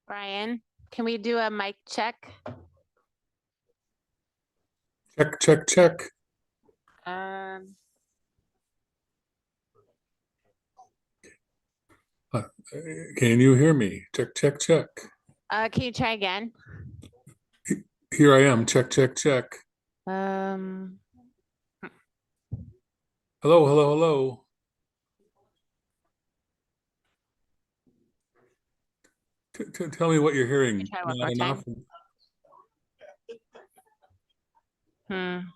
Brian, can we do a mic check? Check, check, check. Um, Can you hear me? Check, check, check. can you try again? Here I am. Check, check, check. Um, Hello, hello, hello. Tell me what you're hearing. try one Not more enough. time. Hmm.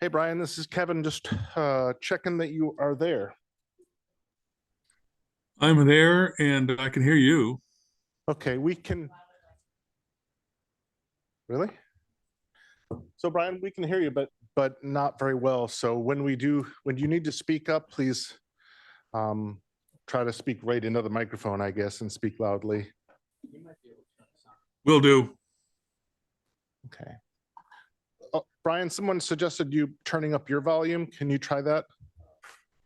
Hey, Brian, this is Kevin. Just checking that you are there. I'm there and I can hear you. Okay, we can. Really? So, Brian, we can hear you, but not very well. So when you need to speak up, please try to speak right into the microphone, I guess, and speak loudly. Will do. Okay. Oh, Brian, someone suggested you turning up your volume. Can you try that?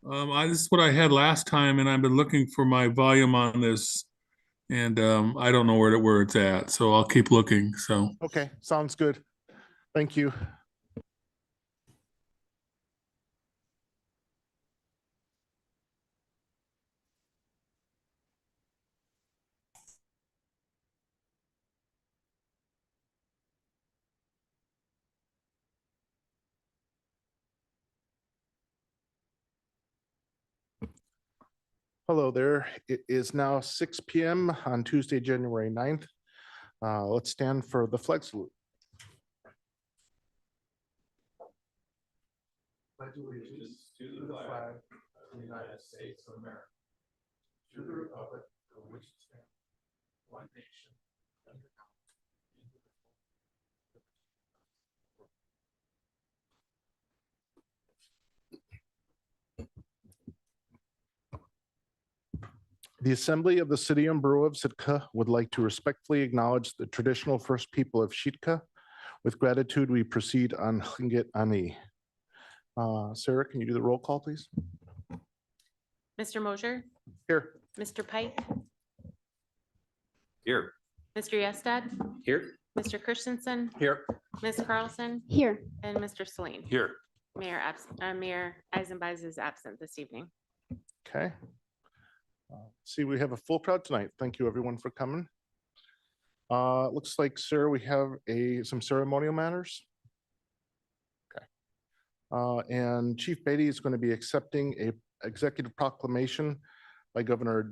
This is what I had last time, and I've been looking for my volume on this, and I don't know where it's at. So I'll keep looking. So Okay, sounds good. Thank you. Hello there. It is now 6 p.m. on Tuesday, January 9th. Let's stand for the flag salute. Pledge allegiance to the flag of the United States of America, to the republic for which it stands, one nation, under God, indivisible. The Assembly of the City and Borough of Sitka would like to respectfully acknowledge the traditional first people of Sitka. With gratitude, we proceed on Tlingit Ani. Sarah, can you do the roll call, please? Mr. Mosher, Here. Mr. Pike, Here. Mr. Yestad, Here. Mr. Christensen, Here. Ms. Carlson, Here. and Mr. Celine. Here. Mayor Eisenbeiz is absent this evening. Okay. See, we have a full crowd tonight. Thank you, everyone, for coming. Looks like, Sarah, we have some ceremonial matters. Okay. And Chief Beatty is going to be accepting a executive proclamation by Governor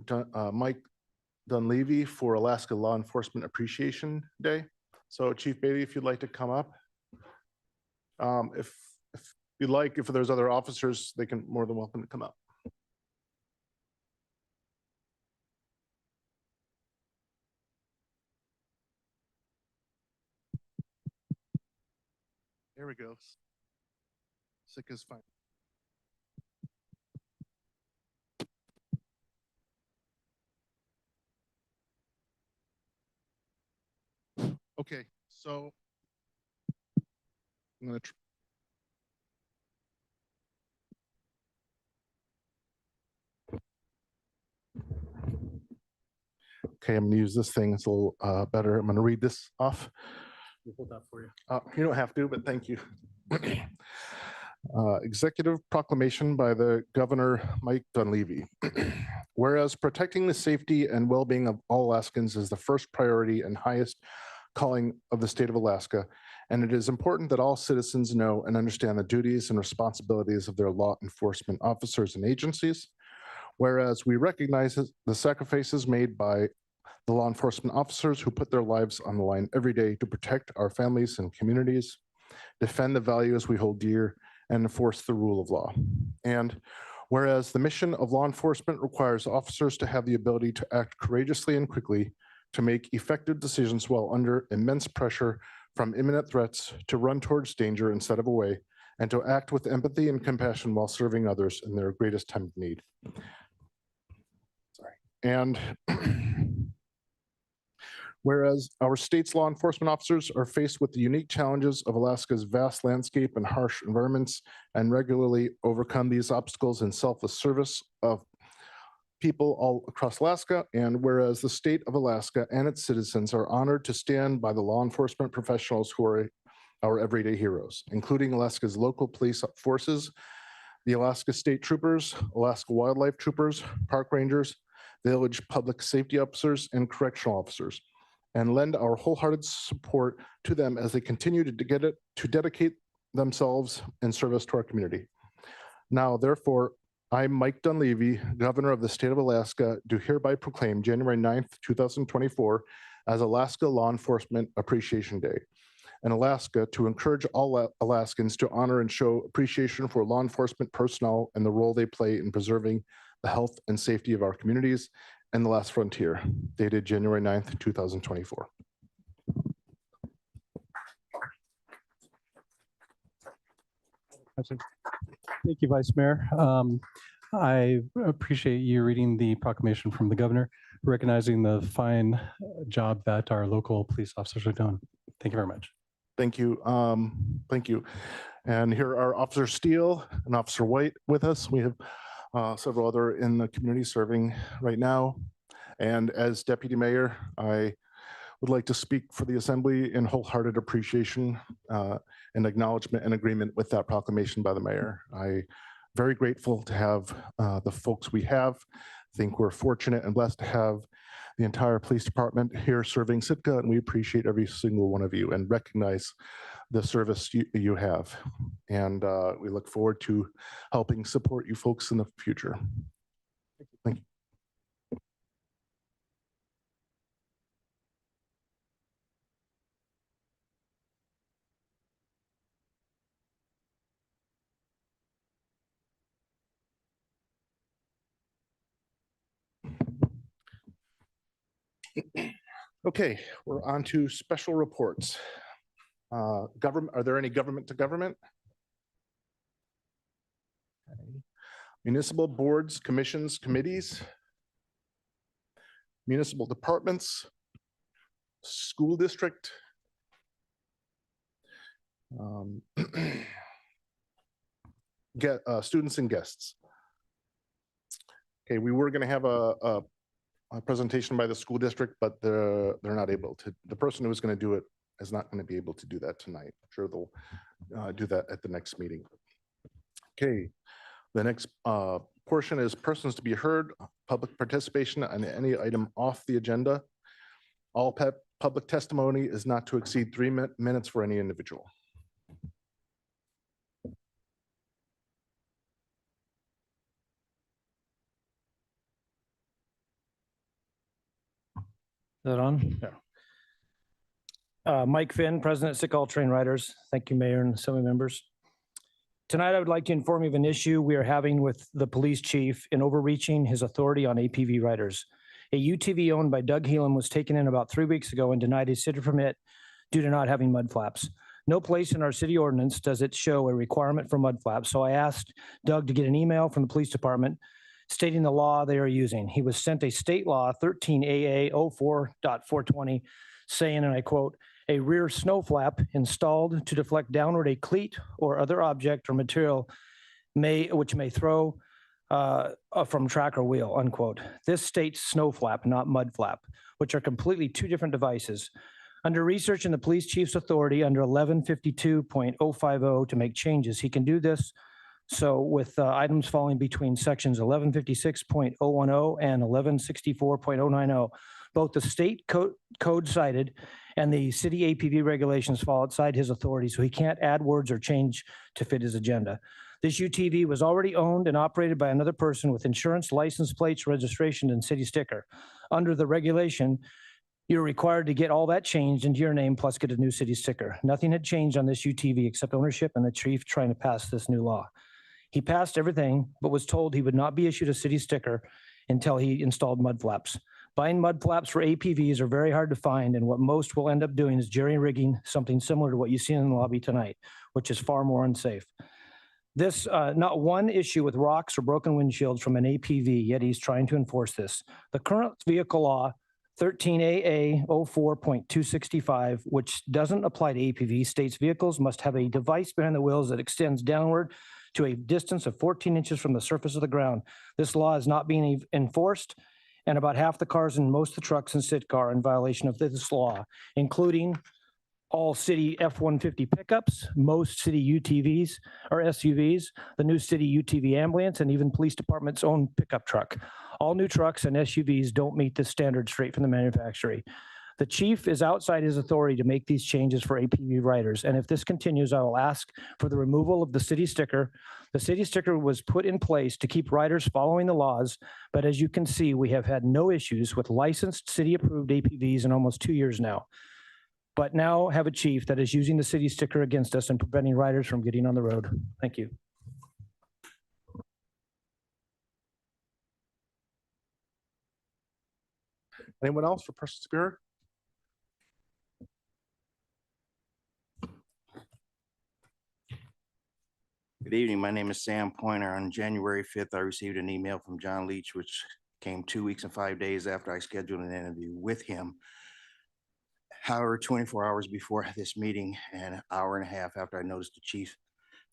Mike Dunleavy for Alaska Law Enforcement Appreciation Day. So Chief Beatty, if you'd like to come up. If you'd like, if there's other officers, they can more than welcome to come up. There we go. Sick is fine. Okay, so I'm gonna okay, I'm gonna use this thing. It's a little better. I'm gonna read this off. We'll hold that for you. You don't have to, but thank you. Executive proclamation by the Governor Mike Dunleavy. Whereas protecting the safety and well-being of all Alaskans is the first priority and highest calling of the state of Alaska, and it is important that all citizens know and understand the duties and responsibilities of their law enforcement officers and agencies. Whereas we recognize the sacrifices made by the law enforcement officers who put their lives on the line every day to protect our families and communities, defend the values we hold dear, and enforce the rule of law. And whereas the mission of law enforcement requires officers to have the ability to act courageously and quickly, to make effective decisions while under immense pressure from imminent threats, to run towards danger instead of away, and to act with empathy and compassion while serving others in their greatest time of need. Sorry. And whereas our state's law enforcement officers are faced with the unique challenges of Alaska's vast landscape and harsh environments, and regularly overcome these obstacles in selfless service of people all across Alaska, and whereas the state of Alaska and its citizens are honored to stand by the law enforcement professionals who are our everyday heroes, including Alaska's local police forces, the Alaska State Troopers, Alaska Wildlife Troopers, Park Rangers, village public safety officers, and correctional officers, and lend our wholehearted support to them as they continue to dedicate themselves in service to our community. Now, therefore, I, Mike Dunleavy, Governor of the State of Alaska, do hereby proclaim January 9th, 2024 as Alaska Law Enforcement Appreciation Day in Alaska, to encourage all Alaskans to honor and show appreciation for law enforcement personnel and the role they play in preserving the health and safety of our communities and the last frontier, dated January 9th, 2024. Thank you, Vice Mayor. I appreciate you reading the proclamation from the governor, recognizing the fine job that our local police officers are doing. Thank you very much. Thank you. Thank you. And here are Officer Steele and Officer White with us. We have several other in the community serving right now. And as Deputy Mayor, I would like to speak for the Assembly in wholehearted appreciation and acknowledgement and agreement with that proclamation by the Mayor. I'm very grateful to have the folks we have. I think we're fortunate and blessed to have the entire police department here serving Sitka, and we appreciate every single one of you and recognize the service you have. And we look forward to helping support you folks in the future. Thank you. Okay, we're on to special reports. Government, are there any government to government? Okay. Municipal boards, commissions, committees? municipal departments, school district, get students and guests. Okay, we were going to have a presentation by the school district, but they're not able to. The person who was going to do it is not going to be able to do that tonight. I'm sure they'll do that at the next meeting. Okay, the next portion is persons to be heard, public participation on any item off the agenda. All public testimony is not to exceed 3 minutes for any individual. Is that on? Yeah. Mike Finn, President, Sick All Train Riders. Thank you, Mayor and Assembly members. Tonight, I would like to inform you of an issue we are having with the police chief in overreaching his authority on APV riders. A UTV owned by Doug Heelan was taken in about 3 weeks ago and denied a city permit due to not having mud flaps. No place in our city ordinance does it show a requirement for mud flaps, so I asked Doug to get an email from the police department stating the law they are using. He was sent a state law 13 AA 04.420 saying, and I quote, "A rear snow flap installed to deflect downward a cleat or other object or material which may throw from track or wheel," unquote. This states snow flap, not mud flap, which are completely two different devices. Under research in the police chief's authority under 1152.050 to make changes, he can do this. So with items falling between sections 1156.010 and 1164.090, both the state code cited and the city APV regulations fall outside his authority, so he can't add words or change to fit his agenda. This UTV was already owned and operated by another person with insurance, license plates, registration, and city sticker. Under the regulation, you're required to get all that changed into your name plus get a new city sticker. Nothing had changed on this UTV except ownership and the chief trying to pass this new law. He passed everything, but was told he would not be issued a city sticker until he installed mud flaps. Buying mud flaps for APVs are very hard to find, and what most will end up doing is jerry-rigging something similar to what you see in the lobby tonight, which is far more unsafe. This, not one issue with rocks or broken windshields from an APV, yet he's trying to enforce this. The current vehicle law, 13 AA 04.265, which doesn't apply to APV, states vehicles must have a device behind the wheels that extends downward to a distance of 14 inches from the surface of the ground. This law is not being enforced, and about half the cars and most of the trucks in Sitka are in violation of this law, including all city F-150 pickups, most city UTVs or SUVs, the new city UTV ambulance, and even police department's own pickup truck. All new trucks and SUVs don't meet this standard straight from the manufacturer. The chief is outside his authority to make these changes for APV riders, and if this continues, I will ask for the removal of the city sticker. The city sticker was put in place to keep riders following the laws, but as you can see, we have had no issues with licensed city-approved APVs in almost 2 years now. But now have a chief that is using the city sticker against us and preventing riders from getting on the road. Thank you. Anyone else for persons to be heard? Good evening. My name is Sam Pointer. On January 5th, I received an email from John Leach, which came 2 weeks and 5 days after I scheduled an interview with him. However, 24 hours before this meeting and an hour and a half after I noticed the chief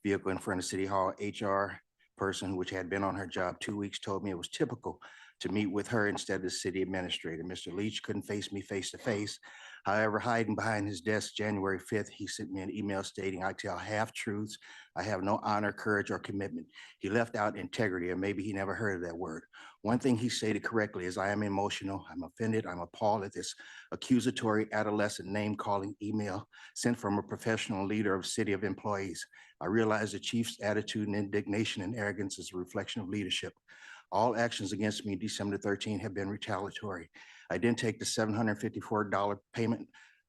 vehicle in front of City Hall, HR person, which had been on her job 2 weeks, told me it was typical to meet with her instead of the city administrator. Mr. Leach couldn't face me face to face. However, hiding behind his desk January 5th, he sent me an email stating I tell half-truths. I have no honor, courage, or commitment. He left out integrity, or maybe he never heard of that word. One thing he stated correctly is I am emotional, I'm offended, I'm appalled at this accusatory adolescent name-calling email sent from a professional leader of city of employees. I realize the chief's attitude and indignation and arrogance is a reflection of leadership. All actions against me December 13 have been retaliatory. I didn't take the $754 payment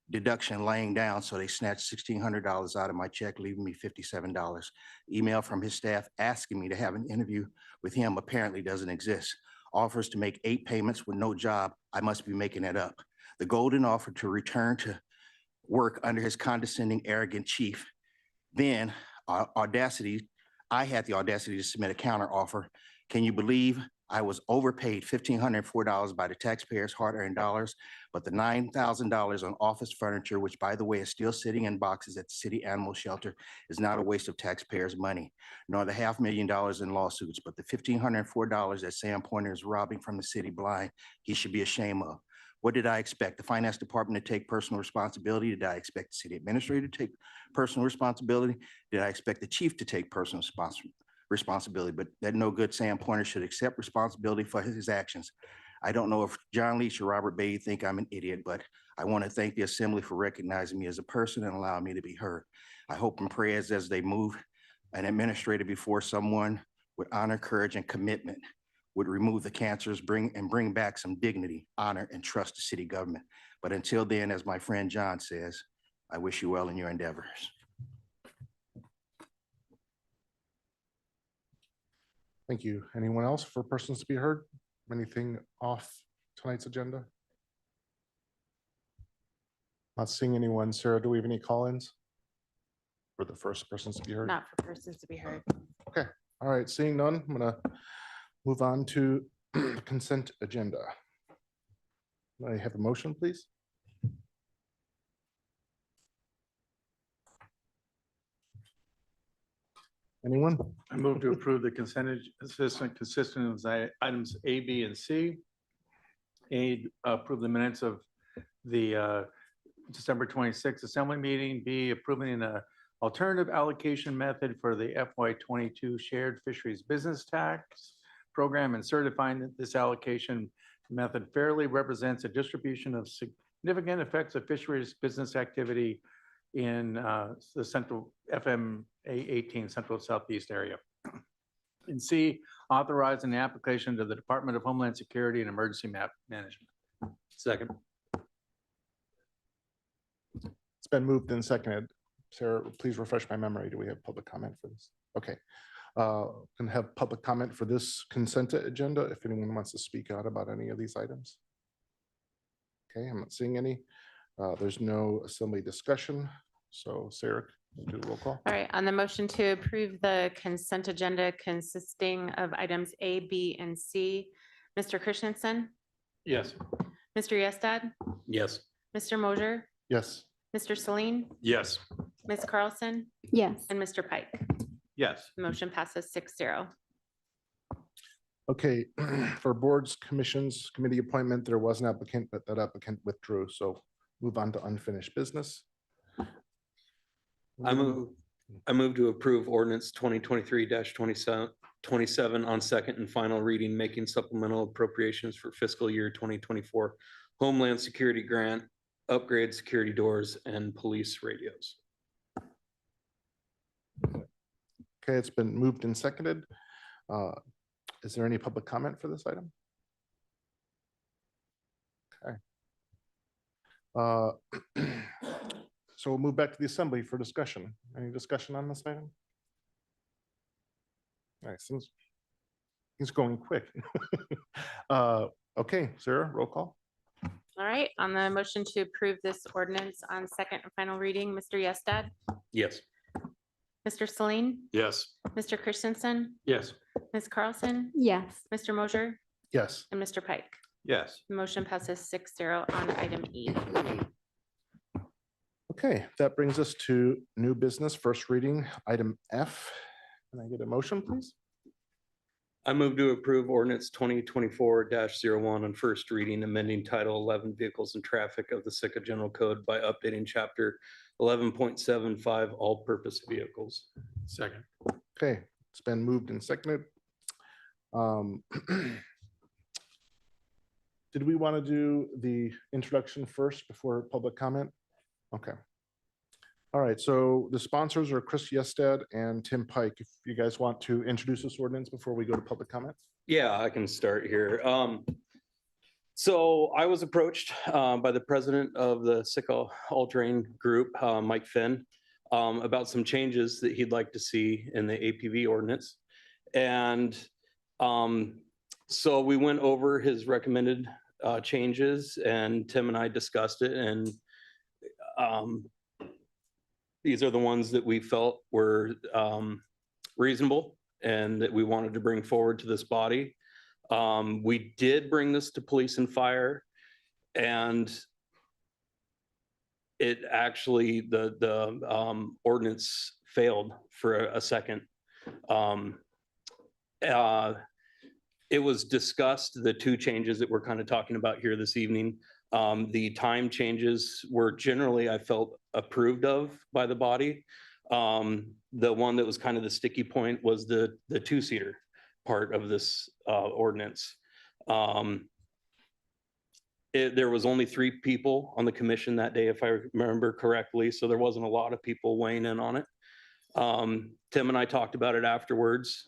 deduction laying down, so they snatched $1,600 out of my check, leaving me $57. Email from his staff asking me to have an interview with him apparently doesn't exist. Offers to make 8 payments with no job. I must be making that up. The golden offer to return to work under his condescending, arrogant chief. Then I had the audacity to submit a counter offer. Can you believe I was overpaid $1,504 by the taxpayers' hard-earned dollars, but the $9,000 on office furniture, which by the way is still sitting in boxes at the city animal shelter, is not a waste of taxpayers' money, nor the $500,000 in lawsuits, but the $1,504 that Sam Pointer is robbing from the city blind, he should be ashamed of. What did I expect? The finance department to take personal responsibility? Did I expect the city administrator to take personal responsibility? Did I expect the chief to take personal responsibility? But that no good Sam Pointer should accept responsibility for his actions. I don't know if John Leach or Robert Bay think I'm an idiot, but I want to thank the assembly for recognizing me as a person and allowing me to be heard. I hope and pray as they move an administrator before someone with honor, courage, and commitment would remove the cancers, bring back some dignity, honor, and trust to city government. But until then, as my friend John says, I wish you well in your endeavors. Thank you. Anyone else for persons to be heard? Anything off tonight's agenda? Not seeing anyone. Sarah, do we have any call-ins for the first persons to be heard? Not for persons to be heard. Okay. All right. Seeing none, I'm gonna move on to the consent agenda. May I have a motion, please? Anyone? I move to approve the consistent with items A, B, and C. A, approve the minutes of the December 26th assembly meeting. B, approving an alternative allocation method for the FY22 shared fisheries business tax program and certifying that this allocation method fairly represents a distribution of significant effects of fisheries business activity in the central FMA 18 Central Southeast area. And C, authorizing the application to the Department of Homeland Security and Emergency Map Management. Second. It's been moved and seconded. Sarah, please refresh my memory. Do we have public comment for this? Okay. Can have public comment for this consent agenda if anyone wants to speak out about any of these items. Okay, I'm not seeing any. There's no assembly discussion. So Sarah, do the roll call. All right, on the motion to approve the consent agenda consisting of items A, B, and C, Mr. Christensen, Yes. Mr. Yestad, Yes. Mr. Mosier, Yes. Mr. Celine, Yes. Ms. Carlson, Yes. and Mr. Pike. Yes. Motion passes 6-0. Okay, for boards, commissions, committee appointment, there was an applicant, but that applicant withdrew. So move on to unfinished business. I move to approve ordinance 2023-27 on second and final reading, making supplemental appropriations for fiscal year 2024 Homeland Security Grant, upgrade security doors, and police radios. Okay, it's been moved and seconded. Is there any public comment for this item? Okay. So we'll move back to the assembly for discussion. Any discussion on this item? All right, things going quick. Okay, Sarah, roll call. All right, on the motion to approve this ordinance on second and final reading, Mr. Yestad, Yes. Mr. Celine, Yes. Mr. Christensen, Yes. Ms. Carlson, Yes. Mr. Mosier, Yes. and Mr. Pike. Yes. Motion passes 6-0 on item E. Okay, that brings us to new business, first reading, item F. Can I get a motion, please? I move to approve ordinance 2024-01 on first reading, amending Title 11 Vehicles and Traffic of the Sitka General Code by updating Chapter 11.75 All-Purpose Vehicles. Second. Okay, it's been moved and seconded. Did we want to do the introduction first before public comment? Okay. All right, so the sponsors are Chris Yestad and Tim Pike. If you guys want to introduce this ordinance before we go to public comment. Yeah, I can start here. So I was approached by the president of the Sitka All-Terrain Group, Mike Finn, about some changes that he'd like to see in the APV ordinance. And so we went over his recommended changes, and Tim and I discussed it, and these are the ones that we felt were reasonable and that we wanted to bring forward to this body. We did bring this to police and fire, and it actually, the ordinance failed for a second. It was discussed, the two changes that we're kind of talking about here this evening. The time changes were generally, I felt, approved of by the body. The one that was kind of the sticky point was the two-seater part of this ordinance. There was only 3 people on the commission that day, if I remember correctly, so there wasn't a lot of people weighing in on it. Tim and I talked about it afterwards,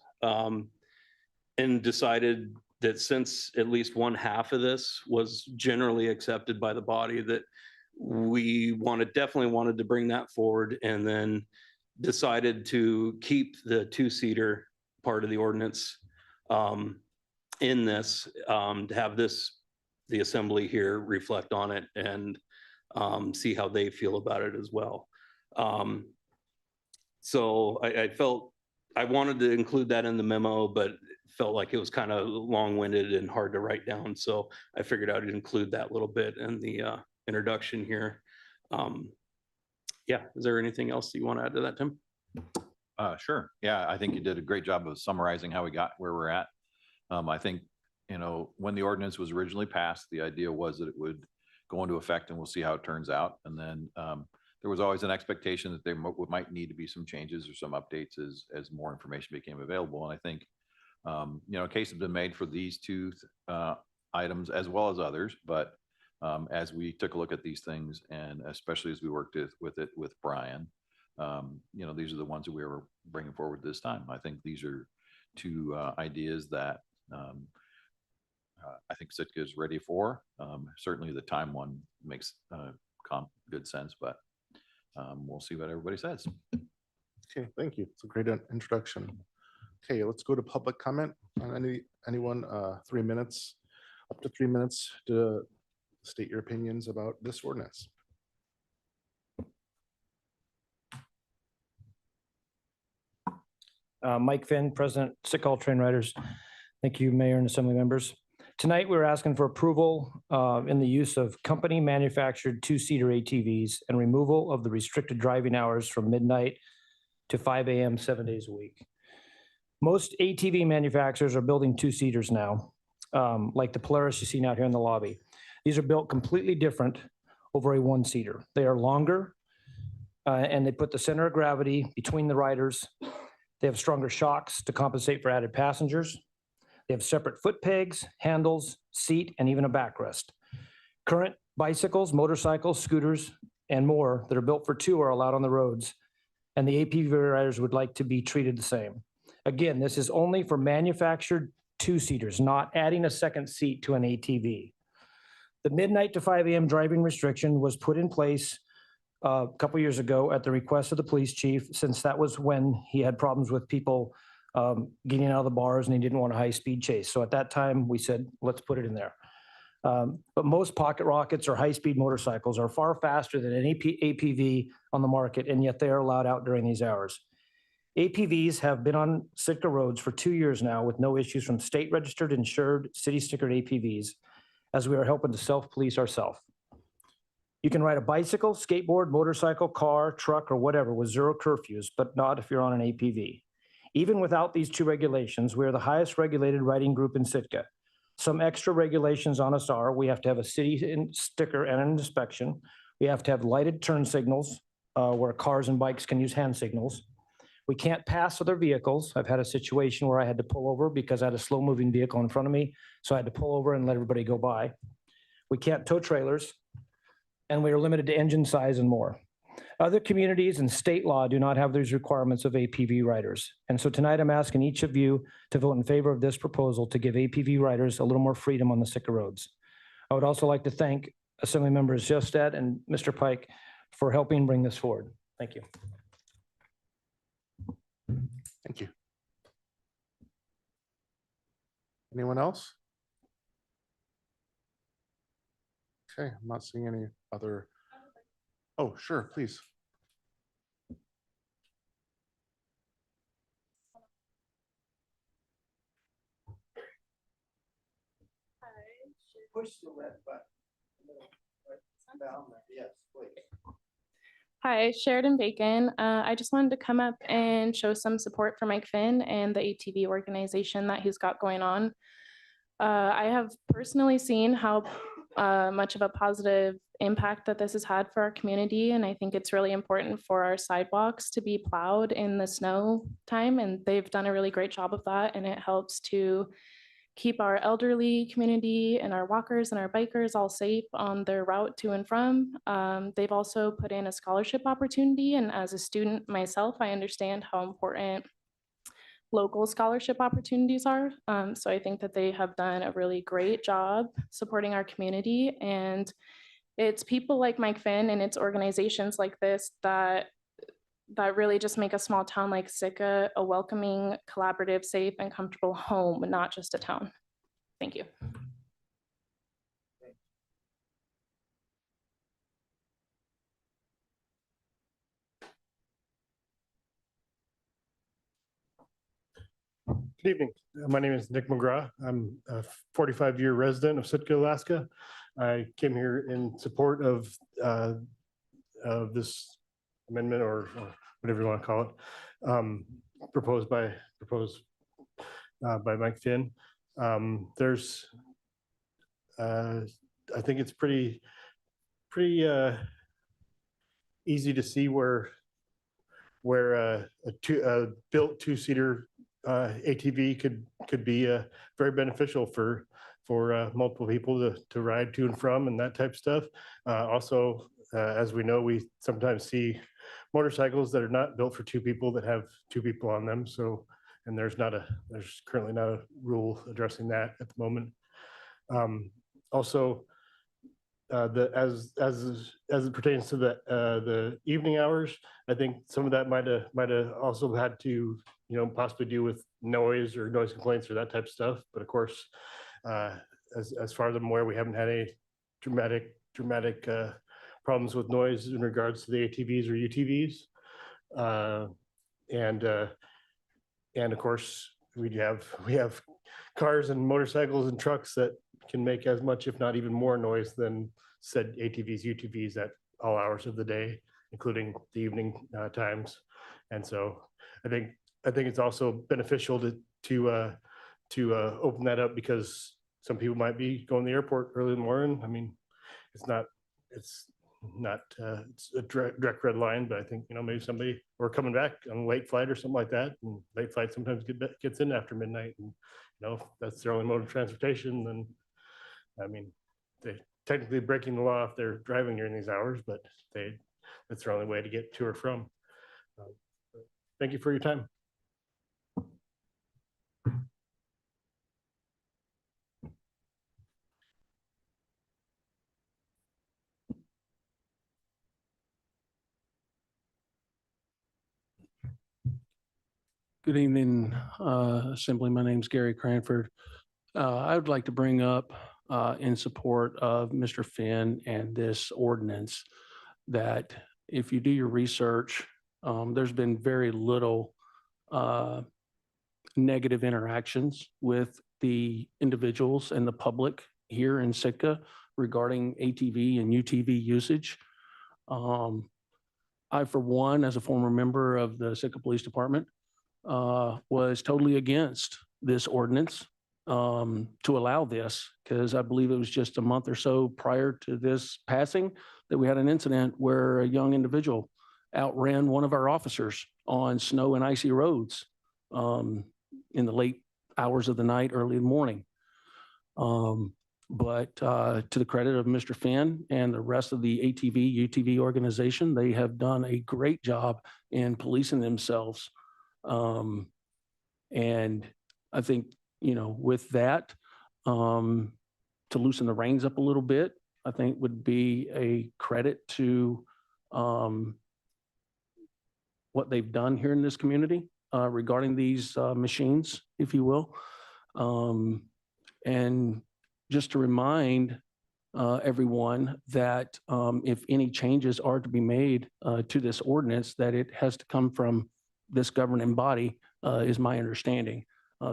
and decided that since at least one half of this was generally accepted by the body, that we definitely wanted to bring that forward, and then decided to keep the two-seater part of the ordinance in this, to have the assembly here reflect on it and see how they feel about it as well. So I felt I wanted to include that in the memo, but felt like it was kind of long-winded and hard to write down. So I figured I'd include that little bit in the introduction here. Yeah, is there anything else that you want to add to that, Tim? Sure. Yeah, I think you did a great job of summarizing how we got where we're at. I think, when the ordinance was originally passed, the idea was that it would go into effect and we'll see how it turns out. And then there was always an expectation that there might need to be some changes or some updates as more information became available. And I think, a case has been made for these two items as well as others. But as we took a look at these things, and especially as we worked with it with Brian, these are the ones that we were bringing forward this time. I think these are two ideas that I think Sitka is ready for. Certainly the time one makes good sense, but we'll see what everybody says. Okay, thank you. It's a great introduction. Okay, let's go to public comment on anyone, 3 minutes, up to 3 minutes to state your opinions about this ordinance. Mike Finn, President, Sitka All-Terrain Riders. Thank you, Mayor and Assembly members. Tonight, we're asking for approval in the use of company manufactured two-seater ATVs and removal of the restricted driving hours from midnight to 5 a.m. 7 days a week. Most ATV manufacturers are building two-seaters now, like the Polaris you see out here in the lobby. These are built completely different over a one-seater. They are longer, and they put the center of gravity between the riders. They have stronger shocks to compensate for added passengers. They have separate foot pegs, handles, seat, and even a backrest. Current bicycles, motorcycles, scooters, and more that are built for two are allowed on the roads, and the APV riders would like to be treated the same. Again, this is only for manufactured two-seaters, not adding a second seat to an ATV. The midnight to 5 a.m. driving restriction was put in place a couple years ago at the request of the police chief, since that was when he had problems with people getting out of the bars and he didn't want a high-speed chase. So at that time, we said, let's put it in there. But most pocket rockets or high-speed motorcycles are far faster than any APV on the market, and yet they are allowed out during these hours. APVs have been on Sitka roads for 2 years now with no issues from state-registered, insured, city-stickered APVs, as we are helping to self-police ourselves. You can ride a bicycle, skateboard, motorcycle, car, truck, or whatever with zero curfews, but not if you're on an APV. Even without these two regulations, we are the highest regulated riding group in Sitka. Some extra regulations on us are, we have to have a city sticker and an inspection. We have to have lighted turn signals where cars and bikes can use hand signals. We can't pass other vehicles. I've had a situation where I had to pull over because I had a slow moving vehicle in front of me. So I had to pull over and let everybody go by. We can't tow trailers, and we are limited to engine size and more. Other communities and state law do not have these requirements of APV riders. And so tonight I'm asking each of you to vote in favor of this proposal to give APV riders a little more freedom on the Sitka roads. I would also like to thank Assembly Members Justet and Mr. Pike for helping bring this forward. Thank you. Thank you. Anyone else? Okay, I'm not seeing any other. Oh, sure, please. push the red button. Down there, yes, please. Hi, Sheridan Bacon. I just wanted to come up and show some support for Mike Finn and the ATV organization that he's got going on. I have personally seen how much of a positive impact that this has had for our community, and I think it's really important for our sidewalks to be plowed in the snow time, and they've done a really great job of that, and it helps to keep our elderly community and our walkers and our bikers all safe on their route to and from. They've also put in a scholarship opportunity, and as a student myself, I understand how important local scholarship opportunities are. So I think that they have done a really great job supporting our community, and it's people like Mike Finn and it's organizations like this that really just make a small town like Sitka a welcoming, collaborative, safe, and comfortable home, not just a town. Thank you. Good evening. My name is Nick McGraw. I'm a 45-year resident of Sitka, Alaska. I came here in support of this amendment or whatever you want to call it, proposed by Mike Finn. I think it's pretty easy to see where a built two-seater ATV could be very beneficial for multiple people to ride to and from and that type of stuff. Also, as we know, we sometimes see motorcycles that are not built for two people that have two people on them. So, and there's currently not a rule addressing that at the moment. Also, as it pertains to the evening hours, I think some of that might have also had to, possibly do with noise or noise complaints or that type of stuff. But of course, as far as I'm aware, we haven't had any dramatic problems with noise in regards to the ATVs or UTVs. And of course, we have cars and motorcycles and trucks that can make as much, if not even more noise than said ATVs, UTVs at all hours of the day, including the evening times. And so I think it's also beneficial to open that up, because some people might be going to the airport early in the morning. I mean, it's a direct red line, but I think, maybe somebody, or coming back on a late flight or something like that. And late flight sometimes gets in after midnight, and if that's their only mode of transportation, then I mean, they technically breaking the law if they're driving during these hours, but that's their only way to get to or from. Thank you for your time. Good evening, Assembly. My name's Gary Cranford. I would like to bring up in support of Mr. Finn and this ordinance that if you do your research, there's been very little negative interactions with the individuals and the public here in Sitka regarding ATV and UTV usage. I, for one, as a former member of the Sitka Police Department, was totally against this ordinance to allow this, because I believe it was just a month or so prior to this passing that we had an incident where a young individual outran one of our officers on snow and icy roads in the late hours of the night, early morning. But to the credit of Mr. Finn and the rest of the ATV, UTV organization, they have done a great job in policing themselves. And I think, with that, to loosen the reins up a little bit, I think would be a credit to what they've done here in this community regarding these machines, if you will. And just to remind everyone that if any changes are to be made to this ordinance, that it has to come from this governing body, is my understanding.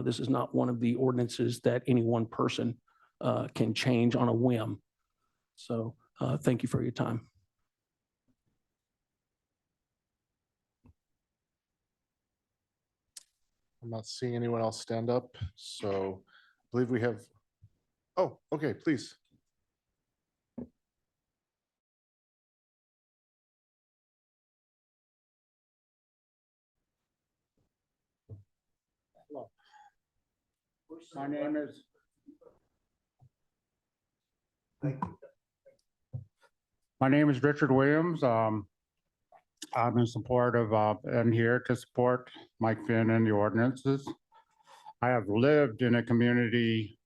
This is not one of the ordinances that any one person can change on a whim. So thank you for your time. I'm not seeing anyone else stand up, so I believe we have, oh, okay, please. My name is. My name is Richard Williams. I'm in support of, and here to support Mike Finn and the ordinances. I have lived in a community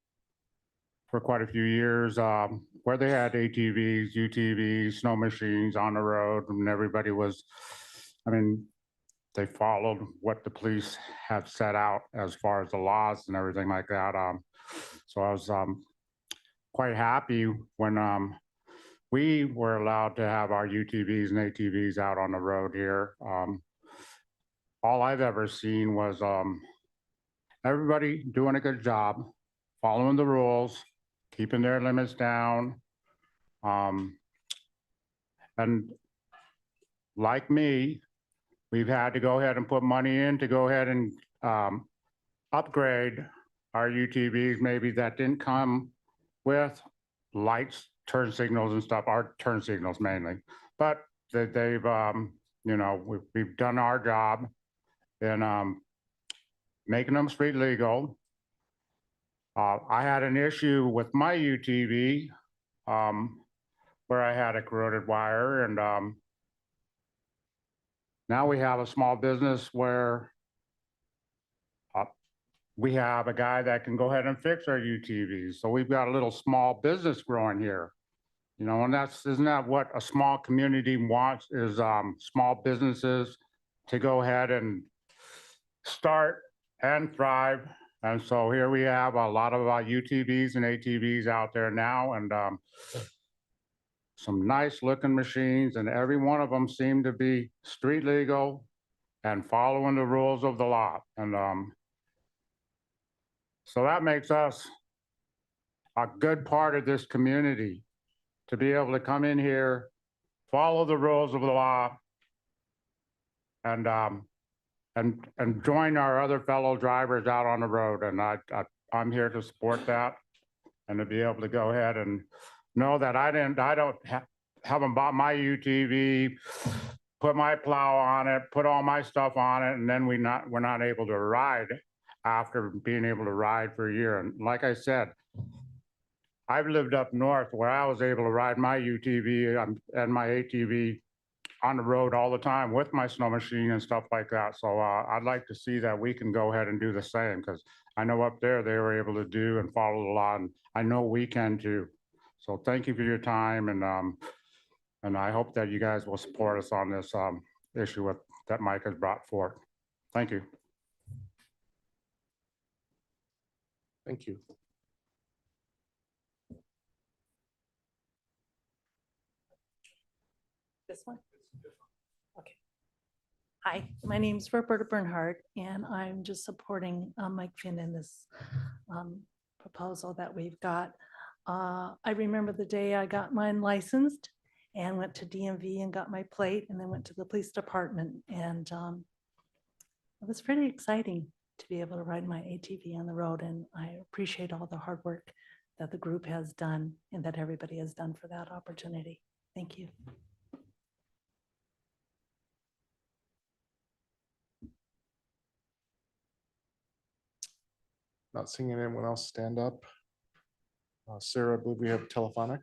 for quite a few years where they had ATVs, UTVs, snow machines on the road, and everybody was, I mean, they followed what the police have set out as far as the laws and everything like that. So I was quite happy when we were allowed to have our UTVs and ATVs out on the road here. All I've ever seen was everybody doing a good job, following the rules, keeping their limits down. And like me, we've had to go ahead and put money in to go ahead and upgrade our UTVs, maybe that didn't come with lights, turn signals and stuff, our turn signals mainly. But they've, you know, we've done our job in making them street legal. I had an issue with my UTV where I had a corroded wire, and now we have a small business where we have a guy that can go ahead and fix our UTVs. So we've got a little small business growing here, you know, and isn't that what a small community wants, is small businesses to go ahead and start and thrive. And so here we have a lot of UTVs and ATVs out there now, and some nice looking machines, and every one of them seem to be street legal and following the rules of the law. And so that makes us a good part of this community, to be able to come in here, follow the rules of the law, and join our other fellow drivers out on the road. And I'm here to support that, and to be able to go ahead and know that haven't bought my UTV, put my plow on it, put all my stuff on it, and then we're not able to ride after being able to ride for a year. And like I said, I've lived up north where I was able to ride my UTV and my ATV on the road all the time with my snow machine and stuff like that. So I'd like to see that we can go ahead and do the same, because I know up there they were able to do and follow the law, and I know we can too. So thank you for your time, and I hope that you guys will support us on this issue that Mike has brought forth. Thank you. Thank you. This one? Okay. Hi, my name is Roberta Bernhardt, and I'm just supporting Mike Finn in this proposal that we've got. I remember the day I got mine licensed and went to DMV and got my plate, and then went to the police department. And it was pretty exciting to be able to ride my ATV on the road. And I appreciate all the hard work that the group has done and that everybody has done for that opportunity. Thank you. Not seeing anyone else stand up. Sarah, I believe we have telephonic.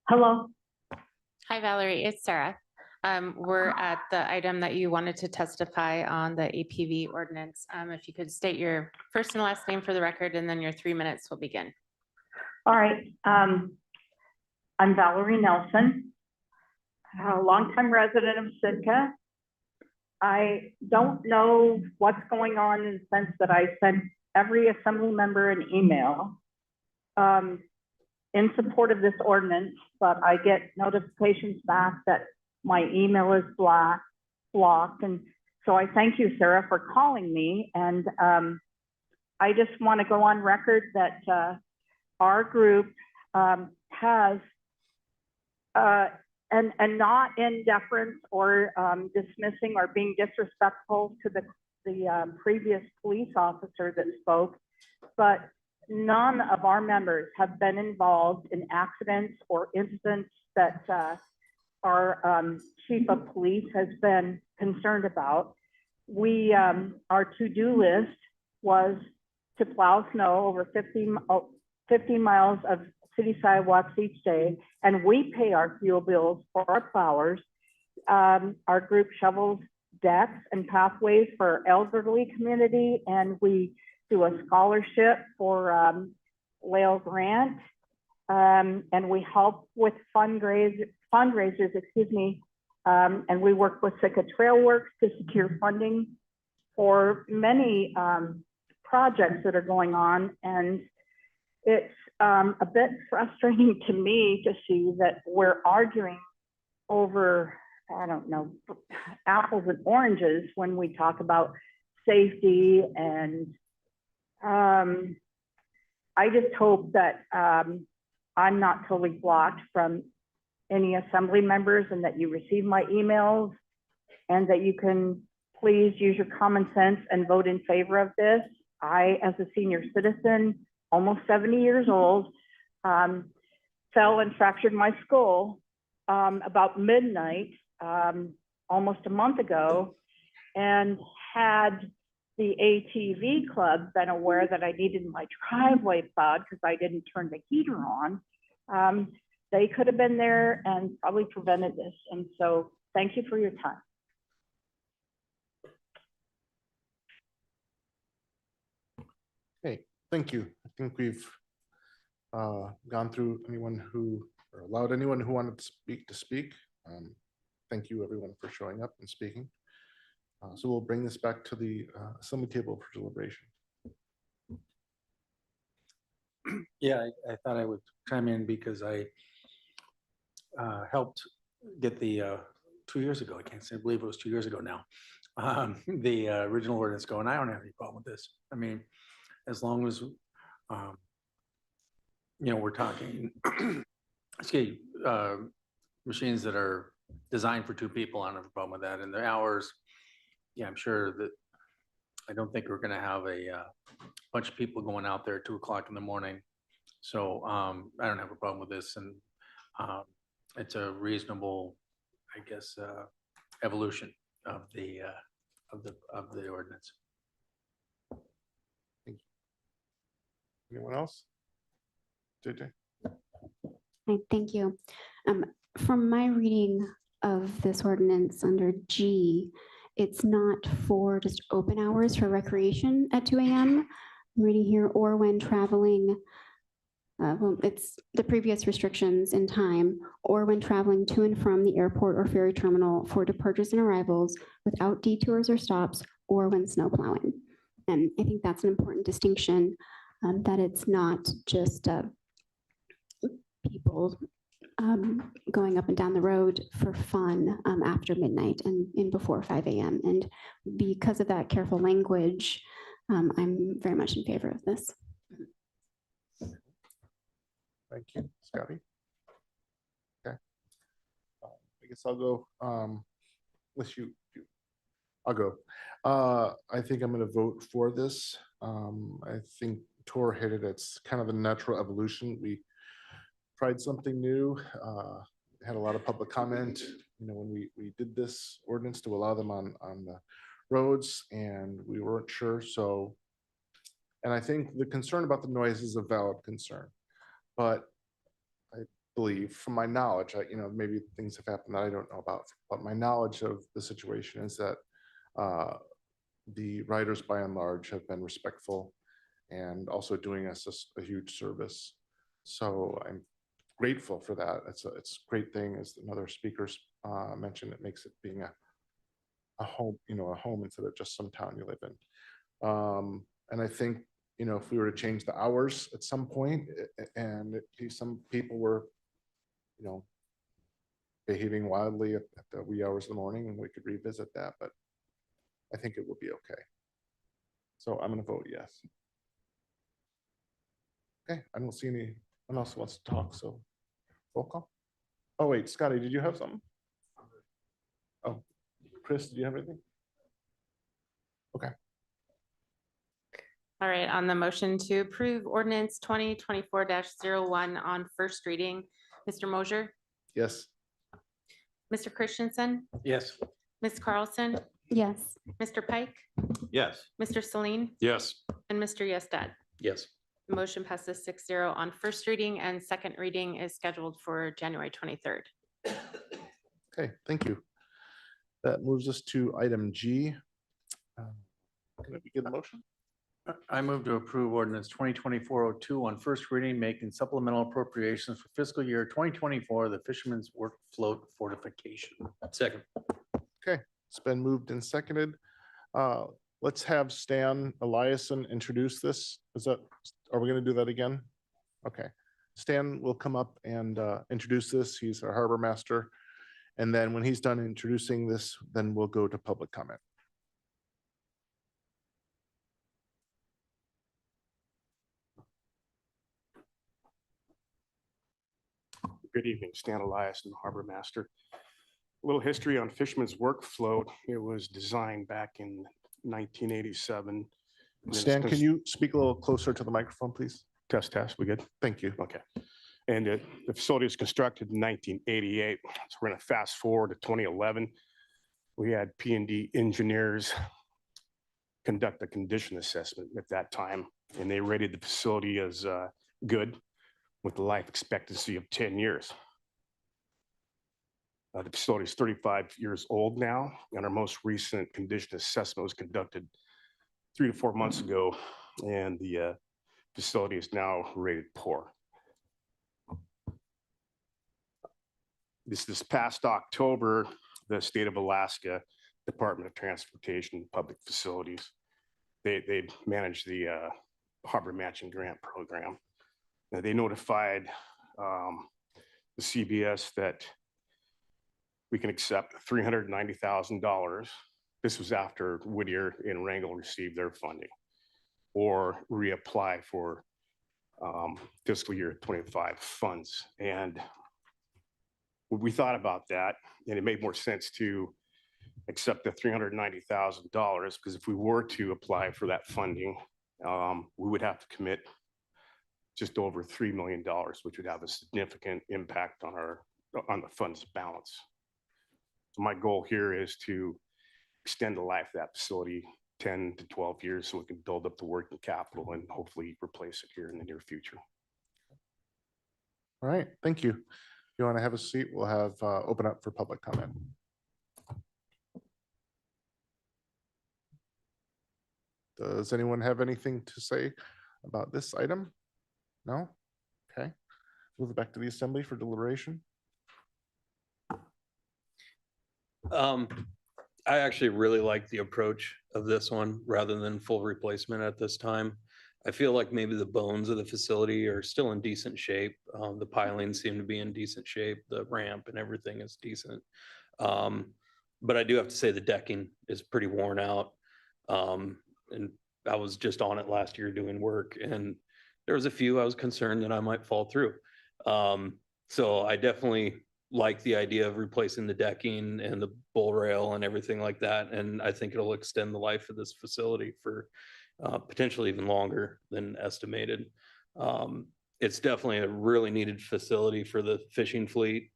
Hello. Hi, Valerie, it's Sarah. We're at the item that you wanted to testify on, the APV ordinance. If you could state your first and last name for the record, and then your 3 minutes will begin. All right. I'm Valerie Nelson, a longtime resident of Sitka. I don't know what's going on in the sense that I sent every assembly member an email in support of this ordinance, but I get notifications back that my email is blocked. And so I thank you, Sarah, for calling me. And I just want to go on record that our group has, and not in deference or dismissing or being disrespectful to the previous police officer that spoke, but none of our members have been involved in accidents or incidents that our chief of police has been concerned about. We, our to-do list was to plow snow over 50 miles of city sidewalks each day, and we pay our fuel bills for our plowers. Our group shovels decks and pathways for elderly community, and we do a scholarship for Lael Grant, and we help with fundraisers, and we work with Sitka Trail Works to secure funding for many projects that are going on. And it's a bit frustrating to me to see that we're arguing over, I don't know, apples and oranges when we talk about safety. And I just hope that I'm not totally blocked from any assembly members, and that you receive my emails, and that you can please use your common sense and vote in favor of this. I, as a senior citizen, almost 70 years old, fell and fractured my skull about midnight almost a month ago, and had the ATV club been aware that I needed my driveway plowed because I didn't turn the heater on, they could have been there and probably prevented this. And so thank you for your time. Okay, thank you. I think we've gone through anyone who, or allowed anyone who wanted to speak. Thank you everyone for showing up and speaking. So we'll bring this back to the assembly table for deliberation. Yeah, I thought I would chime in because I helped get the 2 years ago, I can't say, I believe it was 2 years ago now, the original ordinance going. I don't have any problem with this. I mean, as long as, you know, we're talking, machines that are designed for 2 people, I don't have a problem with that. And the hours, yeah, I'm sure that, I don't think we're gonna have a bunch of people going out there at 2 o'clock in the morning. So I don't have a problem with this, and it's a reasonable, I guess, evolution of the ordinance. Anyone else? JJ? Hi, thank you. From my reading of this ordinance under G, it's not for just open hours for recreation at 2 a.m. I'm reading here, or when traveling, well, it's the previous restrictions in time, or when traveling to and from the airport or ferry terminal for departures and arrivals without detours or stops, or when snow plowing. And I think that's an important distinction, that it's not just people going up and down the road for fun after midnight and before 5 a.m. And because of that careful language, I'm very much in favor of this. Thank you, Scotty. Okay. I guess I'll go, unless I'll go. I think I'm going to vote for this. I think Tor hit it. It's kind of a natural evolution. We tried something new, had a lot of public comment, you know, when we did this ordinance to allow them on the roads, and we weren't sure. So, and I think the concern about the noise is a valid concern, but I believe from my knowledge, you know, maybe things have happened that I don't know about, but my knowledge of the situation is that the riders by and large have been respectful and also doing us a huge service. So I'm grateful for that. It's a great thing, as another speakers mentioned. It makes it being a home, a home instead of just some town you live in. And I think, if we were to change the hours at some point and some people were, behaving wildly at the wee hours of the morning, and we could revisit that, but I think it would be okay. So I'm going to vote yes. Okay, I don't see anyone else who wants to talk, so roll call. Oh, wait, Scotty, did you have something? Oh, Chris, do you have anything? Okay. All right, on the motion to approve ordinance 2024-01 on first reading, Mr. Mosher, Yes. Mr. Christensen, Yes. Ms. Carlson, Yes. Mr. Pike, Yes. Mr. Celine, Yes. and Mr. Yestad. Yes. The motion passes 6-0 on first reading, and second reading is scheduled for January 23rd. Okay, thank you. That moves us to item G. Can we get a motion? I move to approve ordinance 2024-02 on first reading, making supplemental appropriations for fiscal year 2024, the Fisherman's Work Float Fortification. Second. Okay, it's been moved and seconded. Let's have Stan Eliason introduce this. Are we going to do that again? Okay. Stan will come up and introduce this. He's our harbor master. And then when he's done introducing this, then we'll go to public comment. Good evening, Stan Eliason, Harbor Master. A little history on Fisherman's Work Float. It was designed back in 1987. Stan, can you speak a little closer to the microphone, please? Test, we good? Thank you. Okay. And the facility was constructed in 1988. So we're going to fast forward to 2011. We had P&D engineers conduct a condition assessment at that time, and they rated the facility as good with a life expectancy of 10 years. The facility is 35 years old now, and our most recent condition assessment was conducted 3 to 4 months ago, and the facility is now rated poor. This past October, the state of Alaska Department of Transportation and Public Facilities, they manage the Harbor Matching Grant Program. Now, they notified the CBS that we can accept $390,000. This was after Whittier and Wrangell received their funding, or reapply for fiscal year 25 funds. And we thought about that, and it made more sense to accept the $390,000, because if we were to apply for that funding, we would have to commit just over $3 million, which would have a significant impact on the fund's balance. So my goal here is to extend the life of that facility 10 to 12 years so we can build up the working capital and hopefully replace it here in the near future. All right, thank you. If you want to have a seat, we'll have open up for public comment. Does anyone have anything to say about this item? No? Okay. Move it back to the assembly for deliberation. I actually really like the approach of this one rather than full replacement at this time. I feel like maybe the bones of the facility are still in decent shape. The pilings seem to be in decent shape. The ramp and everything is decent. But I do have to say the decking is pretty worn out. And I was just on it last year doing work, and there was a few I was concerned that I might fall through. So I definitely like the idea of replacing the decking and the bull rail and everything like that. And I think it'll extend the life of this facility for potentially even longer than estimated. It's definitely a really needed facility for the fishing fleet.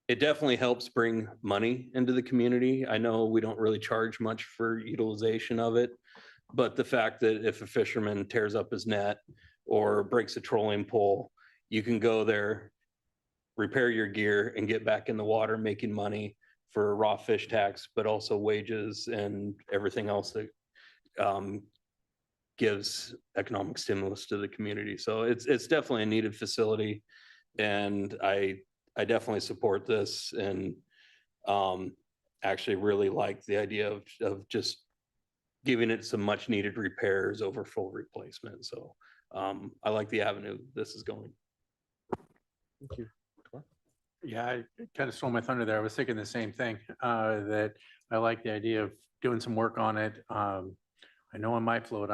It definitely helps bring money into the community. I know we don't really charge much for utilization of it, but the fact that if a fisherman tears up his net or breaks a trolling pole, you can go there, repair your gear, and get back in the water making money for raw fish tax, but also wages and everything else that gives economic stimulus to the community. So it's definitely a needed facility, and I I definitely support this and actually really like the idea of just giving it some much needed repairs over full replacement. So I like the avenue this is going. Thank you. Yeah, I kind of stole my thunder there. I was thinking the same thing, that I like the idea of doing some work on it. I know on my float,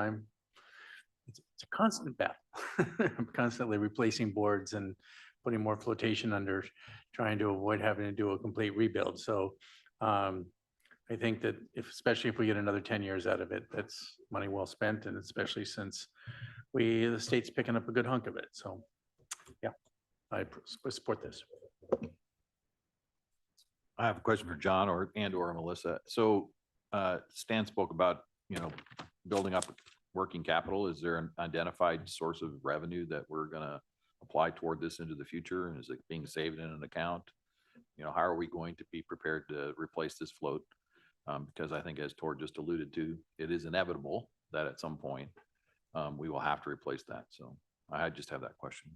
it's a constant battle. I'm constantly replacing boards and putting more flotation under, trying to avoid having to do a complete rebuild. So I think that especially if we get another 10 years out of it, that's money well spent. And especially since the state's picking up a good hunk of it. So yeah, I support this. I have a question for John or Melissa. So Stan spoke about, building up working capital. Is there an identified source of revenue that we're gonna apply toward this into the future? And is it being saved in an account? How are we going to be prepared to replace this float? Because I think as Tor just alluded to, it is inevitable that at some point we will have to replace that. So I just have that question.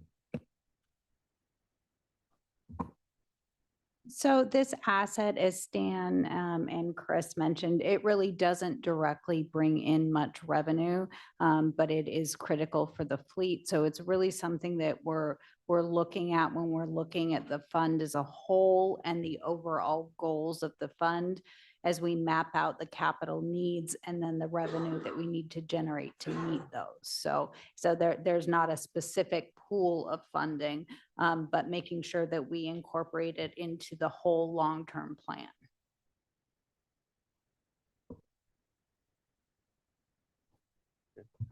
So this asset, as Stan and Chris mentioned, it really doesn't directly bring in much revenue, but it is critical for the fleet. So it's really something that we're looking at when we're looking at the fund as a whole and the overall goals of the fund as we map out the capital needs and then the revenue that we need to generate to meet those. So there's not a specific pool of funding, but making sure that we incorporate it into the whole long-term plan.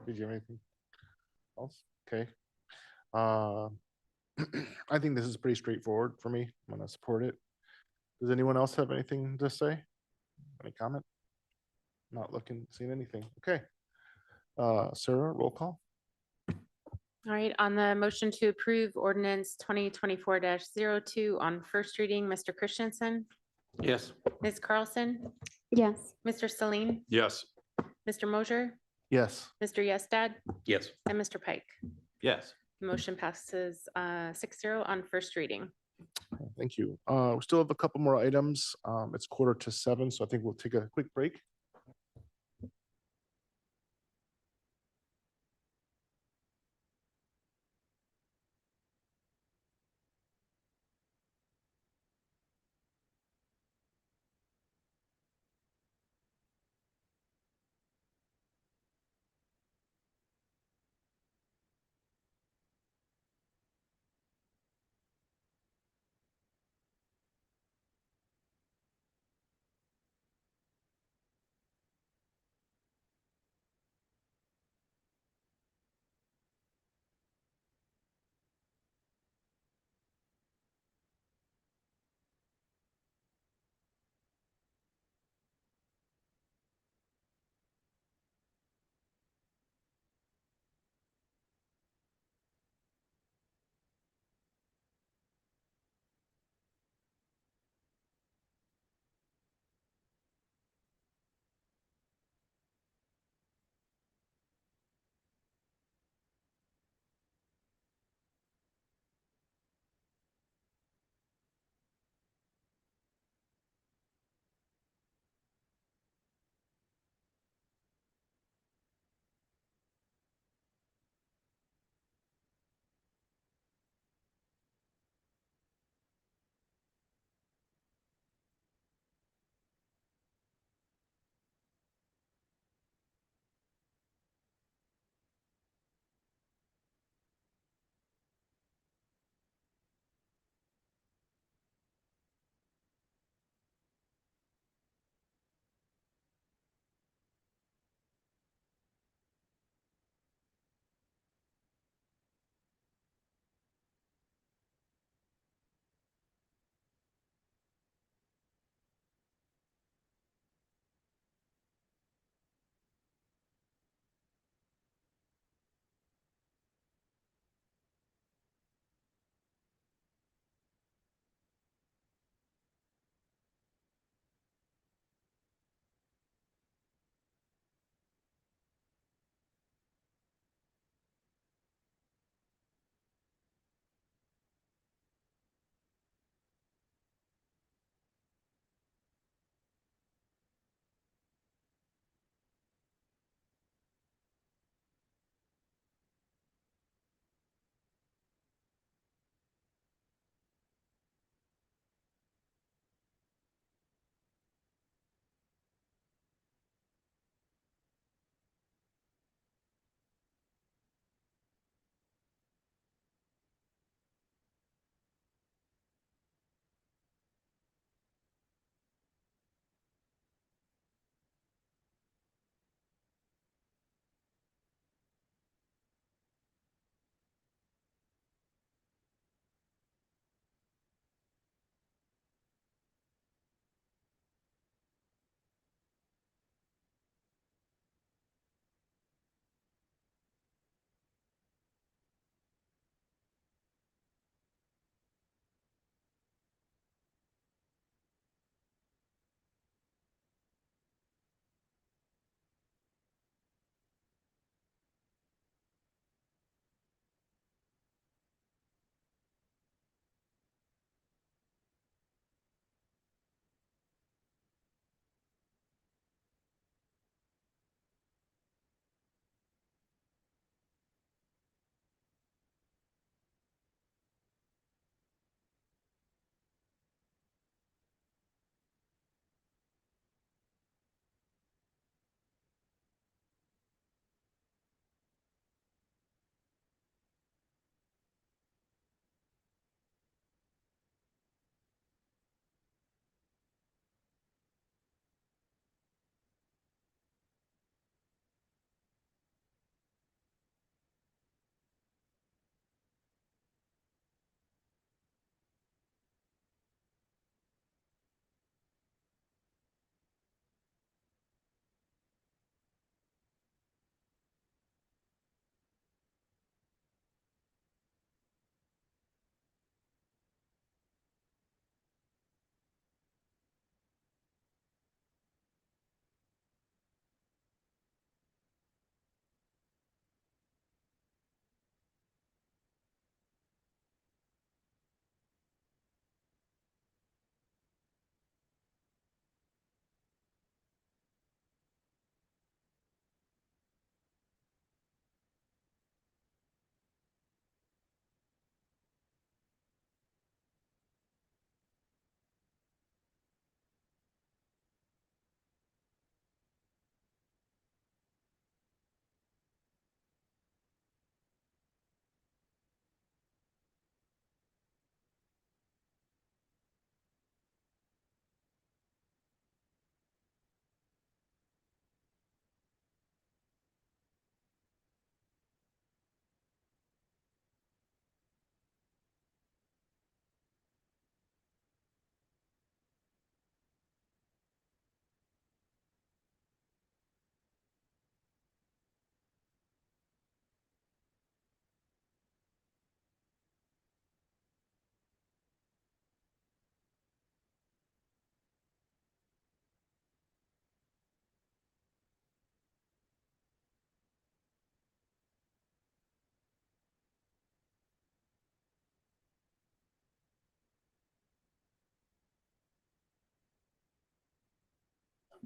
Did you have anything else? Okay. I think this is pretty straightforward for me. I'm gonna support it. Does anyone else have anything to say? Any comment? Not seeing anything. Okay. Sarah, roll call. All right, on the motion to approve ordinance 2024-02 on first reading, Mr. Christensen, Yes. Ms. Carlson, Yes. Mr. Celine, Yes. Mr. Mosier, Yes. Mr. Yestad, Yes. and Mr. Pike. Yes. Motion passes 6-0 on first reading. Thank you. We still have a couple more items. It's 6:45, so I think we'll take a quick break.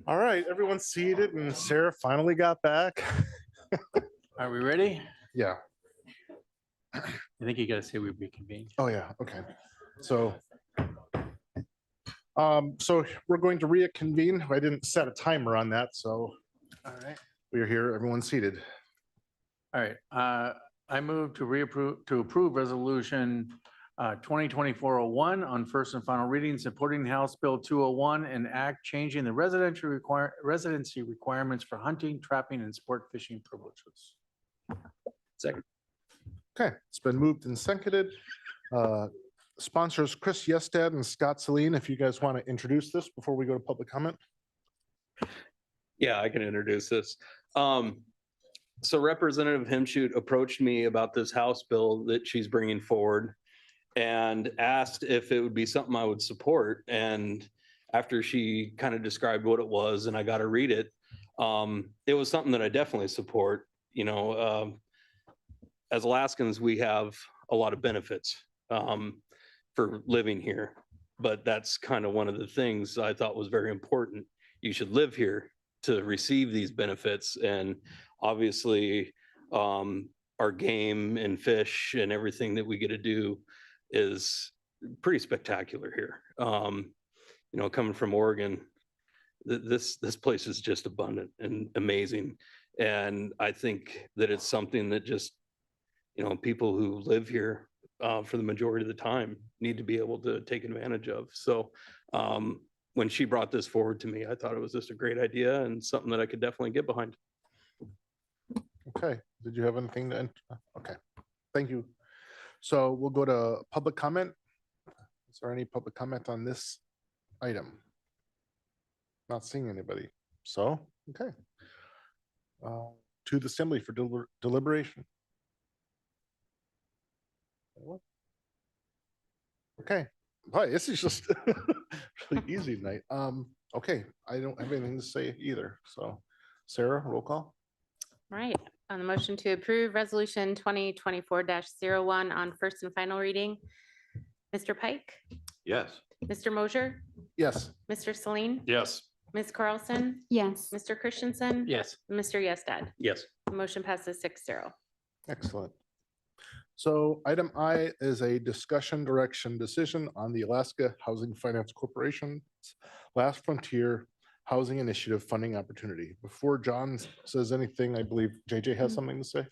All right, everyone's seated and Sarah finally got back. Are we ready? Yeah. I think you gotta say we reconvene. Oh, yeah. Okay. So, so we're going to reconvene. I didn't set a timer on that, so All right. we're here, everyone's seated. All right, I move to approve resolution 2024-01 on first and final reading, supporting House Bill 201 and act changing the residency requirements for hunting, trapping, and sport fishing privileges. Second. Okay, it's been moved and seconded. Sponsors Chris Yestad and Scott Celine, if you guys want to introduce this before we go to public comment. Yeah, I can introduce this. So Representative Himshoot approached me about this House bill that she's bringing forward and asked if it would be something I would support. And after she kind of described what it was and I got to read it, it was something that I definitely support. You know, as Alaskans, we have a lot of benefits for living here, but that's kind of one of the things I thought was very important. You should live here to receive these benefits. And obviously, our game and fish and everything that we get to do is pretty spectacular here. You know, coming from Oregon, this place is just abundant and amazing. And I think that it's something that just, you know, people who live here for the majority of the time need to be able to take advantage of. So when she brought this forward to me, I thought it was just a great idea and something that I could definitely get behind. Okay, did you have anything to, okay, thank you. So we'll go to public comment. Is there any public comment on this item? Not seeing anybody. So, okay. To the assembly for deliberation. Okay, boy, this is just really easy tonight. Okay, I don't have anything to say either. So Sarah, roll call. Right, on the motion to approve resolution 2024-01 on first and final reading, Mr. Pike, Yes. Mr. Mosier, Yes. Mr. Celine, Yes. Ms. Carlson, Yes. Mr. Christensen. Yes. Mr. Yestad. Yes. The motion passes 6-0. Excellent. So item I is a discussion direction decision on the Alaska Housing Finance Corporation's Last Frontier Housing Initiative funding opportunity. Before John says anything, I believe JJ has something to say.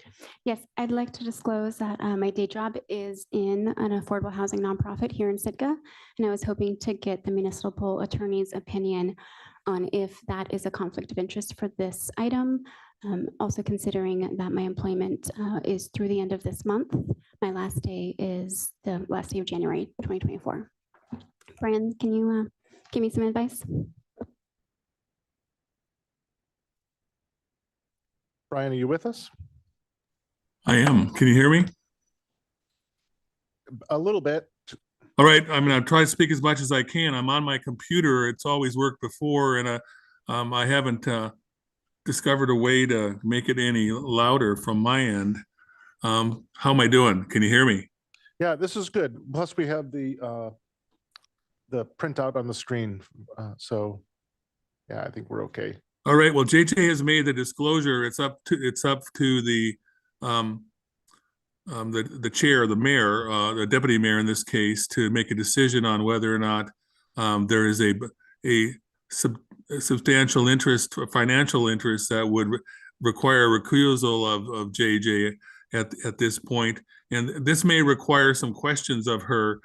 Yes, I'd like to disclose that my day job is in an affordable housing nonprofit here in Sitka, and I was hoping to get the municipal attorney's opinion on if that is a conflict of interest for this item. Also considering that my employment is through the end of this month. My last day is the last day of January 2024. Brian, can you give me some advice? Brian, are you with us? I am. Can you hear me? A little bit. All right. I mean, I've tried to speak as much as I can. I'm on my computer. It's always worked before, and I haven't discovered a way to make it any louder from my end. How am I doing? Can you hear me? Yeah, this is good. Plus we have the printout on the screen. So yeah, I think we're okay. All right. Well, JJ has made the disclosure. It's up to the chair, the mayor, the deputy mayor in this case, to make a decision on whether or not there is a substantial interest, financial interest that would require recusal of JJ at this point. And this may require some questions of her.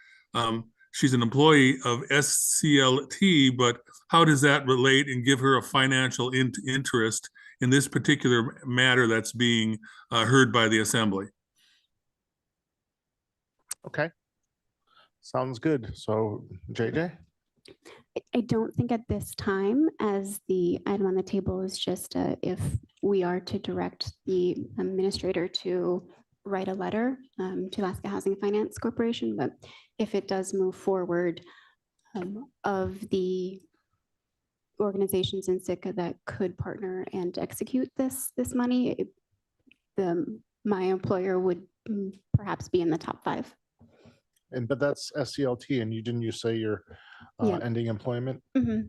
She's an employee of SCLT, but how does that relate and give her a financial interest in this particular matter that's being heard by the assembly? Okay. Sounds good. So JJ? I don't think at this time, as the item on the table is just if we are to direct the administrator to write a letter to Alaska Housing Finance Corporation, but if it does move forward, of the organizations in Sitka that could partner and execute this money, my employer would perhaps be in the top 5. And, but that's SCLT, and you say you're Yeah. ending employment?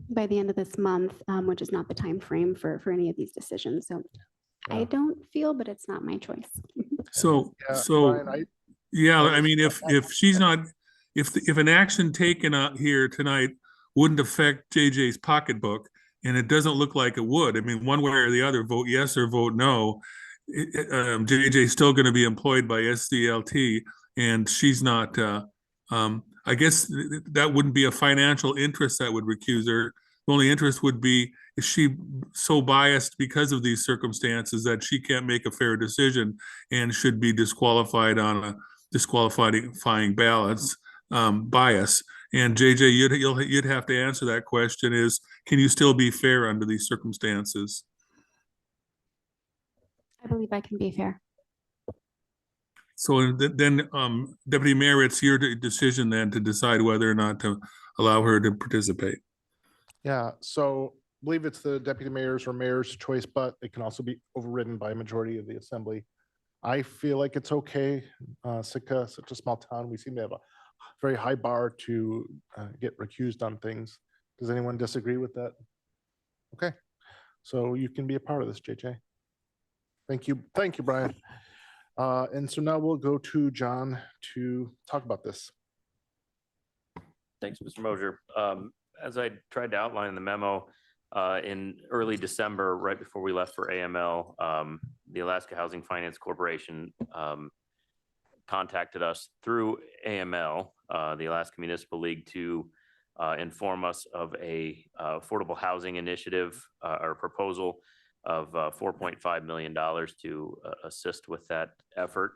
By the end of this month, which is not the time frame for any of these decisions. So I Yeah. don't feel, but it's not my choice. So, Yeah, so, Brian, yeah, I I mean, if she's not, if an action taken out here tonight wouldn't affect JJ's pocketbook, and it doesn't look like it would, I mean, one way or the other, vote yes or vote no, JJ's still going to be employed by SCLT, and she's not, I guess that wouldn't be a financial interest that would recuse her. The only interest would be, is she so biased because of these circumstances that she can't make a fair decision and should be disqualified on a disqualifying balance bias. And JJ, you'd have to answer that question: is can you still be fair under these circumstances? I believe I can be fair. So then, Deputy Mayor, it's your decision then to decide whether or not to allow her to participate. Yeah, so I believe it's the deputy mayor's or mayor's choice, but it can also be overridden by a majority of the assembly. I feel like it's okay. Sitka, such a small town, we seem to have a very high bar to get recused on things. Does anyone disagree with that? Okay, so you can be a part of this, JJ. Thank you, Brian. And so now we'll go to John to talk about this. Thanks, Mr. Mosier. As I tried to outline in the memo, in early December, right before we left for AML, the Alaska Housing Finance Corporation contacted us through AML, the Alaska Municipal League, to inform us of a affordable housing initiative or proposal of $4.5 million to assist with that effort.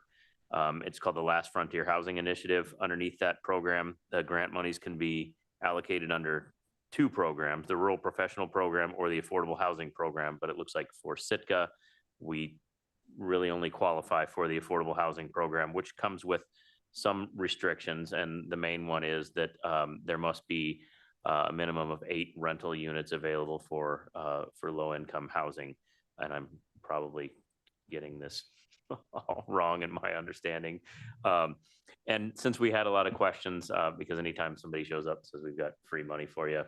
It's called the Last Frontier Housing Initiative. Underneath that program, the grant monies can be allocated under two programs, the Rural Professional Program or the Affordable Housing Program. But it looks like for Sitka, we really only qualify for the Affordable Housing Program, which comes with some restrictions. And the main one is that there must be a minimum of 8 rental units available for low-income housing. And I'm probably getting this all wrong in my understanding. And since we had a lot of questions, because anytime somebody shows up and says we've got free money for you,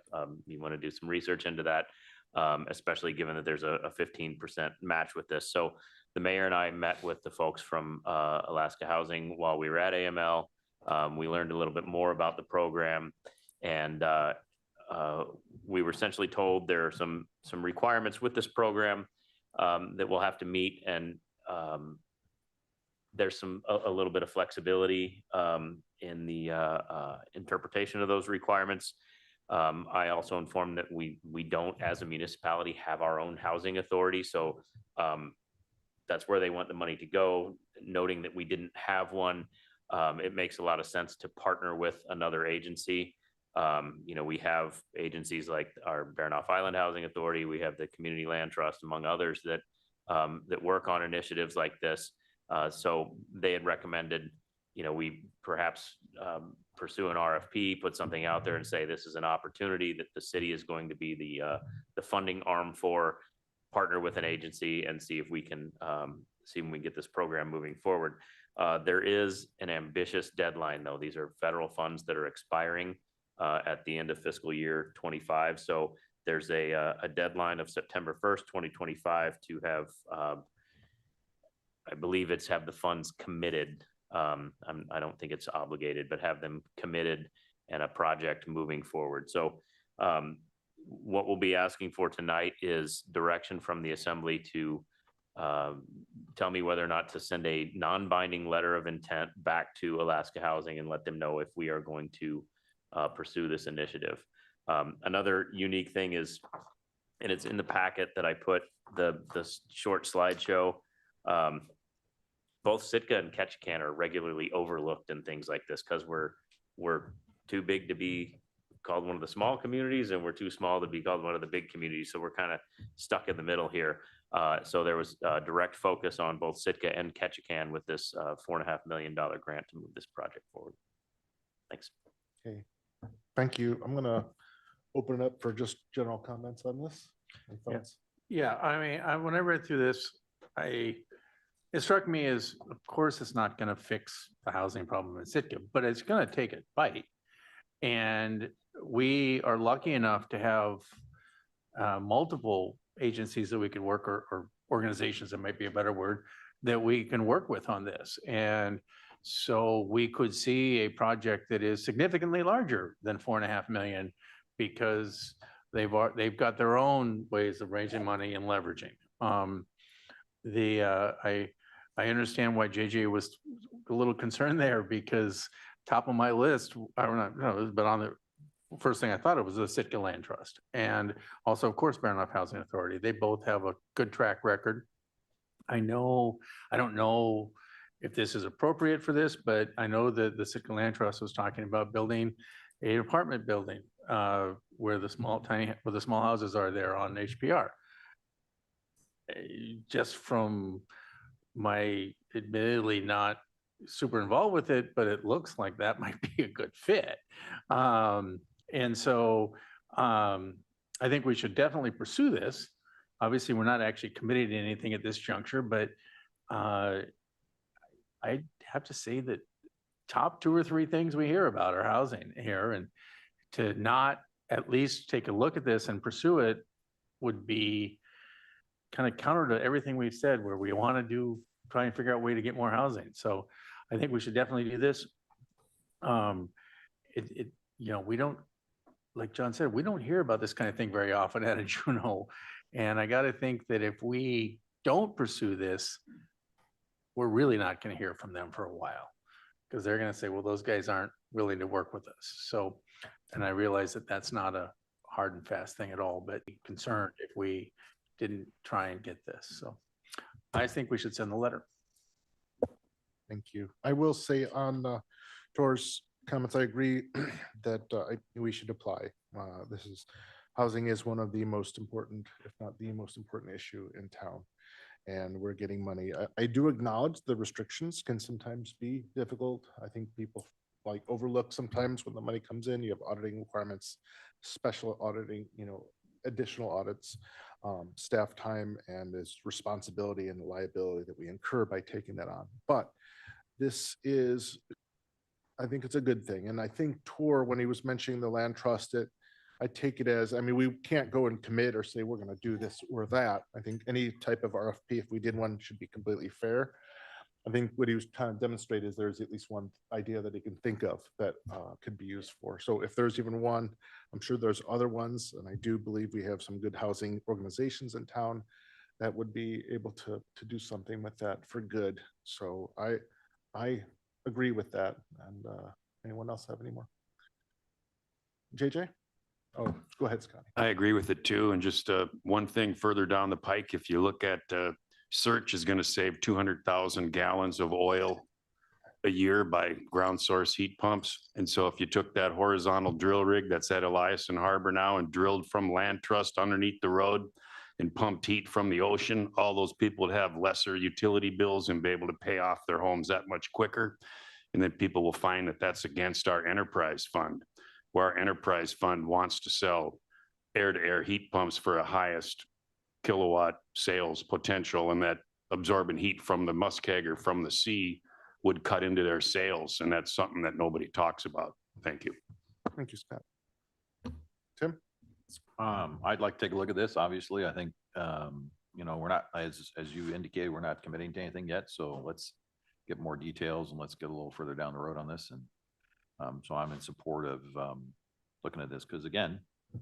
you want to do some research into that, especially given that there's a 15% match with this. So the mayor and I met with the folks from Alaska Housing while we were at AML. We learned a little bit more about the program, and we were essentially told there are some requirements with this program that we'll have to meet, and there's a little bit of flexibility in the interpretation of those requirements. I also informed that we don't, as a municipality, have our own housing authority. So that's where they want the money to go. Noting that we didn't have one, it makes a lot of sense to partner with another agency. We have agencies like our Baranof Island Housing Authority. We have the Community Land Trust, among others, that work on initiatives like this. So they had recommended, we perhaps pursue an RFP, put something out there and say, this is an opportunity that the city is going to be the funding arm for, partner with an agency and see if we can see when we get this program moving forward. There is an ambitious deadline, though. These are federal funds that are expiring at the end of fiscal year 25. So there's a deadline of September 1st, 2025 to have, I believe it's have the funds committed. I don't think it's obligated, but have them committed and a project moving forward. So what we'll be asking for tonight is direction from the assembly to tell me whether or not to send a non-binding letter of intent back to Alaska Housing and let them know if we are going to pursue this initiative. Another unique thing is, and it's in the packet that I put the short slideshow, both Sitka and Ketchikan are regularly overlooked in things like this because we're too big to be called one of the small communities, and we're too small to be called one of the big communities. So we're kind of stuck in the middle here. So there was a direct focus on both Sitka and Ketchikan with this $4.5 million grant to move this project forward. Thanks. Okay, thank you. I'm gonna open it up for just general comments on this. Any thoughts? Yeah, I mean, when I read through this, it struck me as, of course, it's not going to fix the housing problem in Sitka, but it's going to take a bite. And we are lucky enough to have multiple agencies that we can work, or organizations, that might be a better word, that we can work with on this. And so we could see a project that is significantly larger than 4.5 million, because they've got their own ways of raising money and leveraging. I understand why JJ was a little concerned there, because top of my list, I don't know, but on the first thing I thought it was the Sitka Land Trust, and also, of course, Baranof Housing Authority. They both have a good track record. I don't know if this is appropriate for this, but I know that the Sitka Land Trust was talking about building an apartment building where the small houses are there on HPR. Just from my admittedly not super involved with it, but it looks like that might be a good fit. And so I think we should definitely pursue this. Obviously, we're not actually committed to anything at this juncture, but I have to say that top 2 or 3 things we hear about are housing here, and to not at least take a look at this and pursue it would be kind of counter to everything we've said, where we want to try and figure out a way to get more housing. So I think we should definitely do this. We don't, like John said, we don't hear about this kind of thing very often out of Juneau. And I got to think that if we don't pursue this, we're really not going to hear from them for a while, because they're going to say, well, those guys aren't willing to work with us. So, and I realize that that's not a hard and fast thing at all, but concerned if we didn't try and get this. So I think we should send the letter. Thank you. I will say on Tor's comments, I agree that we should apply. Housing is one of the most important, if not the most important issue in town, and we're getting money. I do acknowledge the restrictions can sometimes be difficult. I think people overlook sometimes when the money comes in. You have auditing requirements, special auditing, additional audits, staff time, and this responsibility and liability that we incur by taking that on. But this is, I think it's a good thing. And I think Tor, when he was mentioning the land trust, I take it as, we can't go and commit or say we're going to do this or that. I think any type of RFP, if we did one, should be completely fair. I think what he was trying to demonstrate is there's at least one idea that he can think of that could be used for. So if there's even one, I'm sure there's other ones. And I do believe we have some good housing organizations in town that would be able to do something with that for good. So I agree with that. And anyone else have any more? JJ? Oh, go ahead, Scotty. I agree with it too. And just one thing further down the pike, if you look at Search is going to save 200,000 gallons of oil a year by ground source heat pumps. And so if you took that horizontal drill rig that's at Eliason Harbor now and drilled from Land Trust underneath the road and pumped heat from the ocean, all those people would have lesser utility bills and be able to pay off their homes that much quicker. And then people will find that that's against our enterprise fund, where our enterprise fund wants to sell air-to-air heat pumps for a highest kilowatt sales potential, and that absorbing heat from the Muskeg or from the sea would cut into their sales. And that's something that nobody talks about. Thank you. Thank you, Scott. Tim? I'd like to take a look at this. Obviously, I think, we're not, as you indicated, we're not committing to anything yet. So let's get more details and let's get a little further down the road on this. And so I'm in support of looking at this, because again,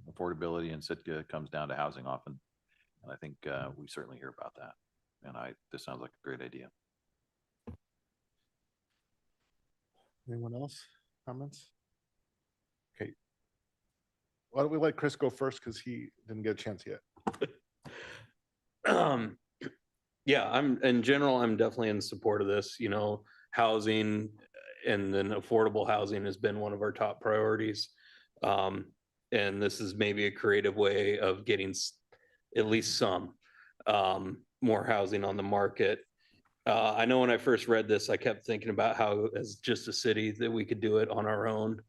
affordability in Sitka comes down to housing often. And I think we certainly hear about that. And this sounds like a great idea. Anyone else? Comments? Okay. Why don't we let Chris go first, because he didn't get a chance yet. Yeah, in general, I'm definitely in support of this. Housing and then affordable housing has been one of our top priorities. And this is maybe a creative way of getting at least some more housing on the market. I know when I first read this, I kept thinking about how, as just a city, that we could do it on our own.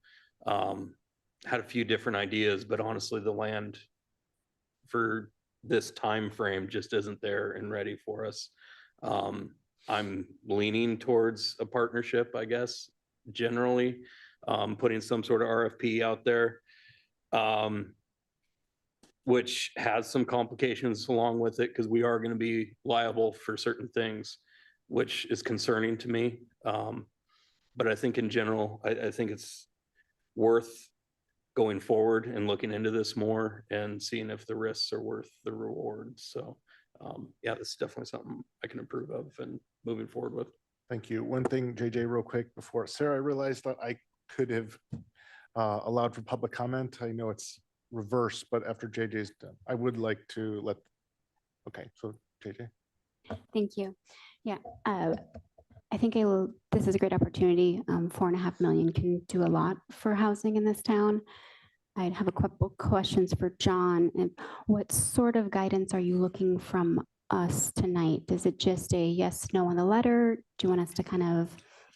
Had a few different ideas, but honestly, the land for this time frame just isn't there and ready for us. I'm leaning towards a partnership, I guess, generally, putting some sort of RFP out there. Which has some complications along with it because we are going to be liable for certain things, which is concerning to me. But I think in general, I think it's worth going forward and looking into this more and seeing if the risks are worth the rewards. So yeah, this is definitely something I can approve of and moving forward with. Thank you. One thing, JJ, real quick before, Sarah, I realized that I could have allowed for public comment. I know it's reverse, but after JJ's done, I would like to let, okay, so JJ. Thank you. Yeah, I think this is a great opportunity. 4.5 million can do a lot for housing in this town. I'd have a couple questions for John. And what sort of guidance are you looking from us tonight? Is it just a yes, no on the letter? Do you want us to kind of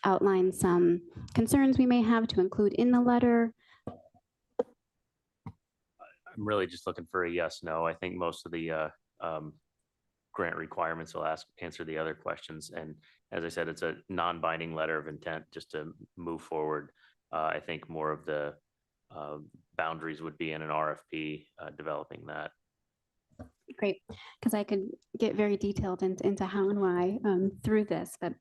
outline some concerns we may have to include in the letter? I'm really just looking for a yes, no. I think most of the grant requirements will answer the other questions. And as I said, it's a non-binding letter of intent just to move forward. I think more of the boundaries would be in an RFP, developing that. Great, because I could get very detailed into how and why through this, but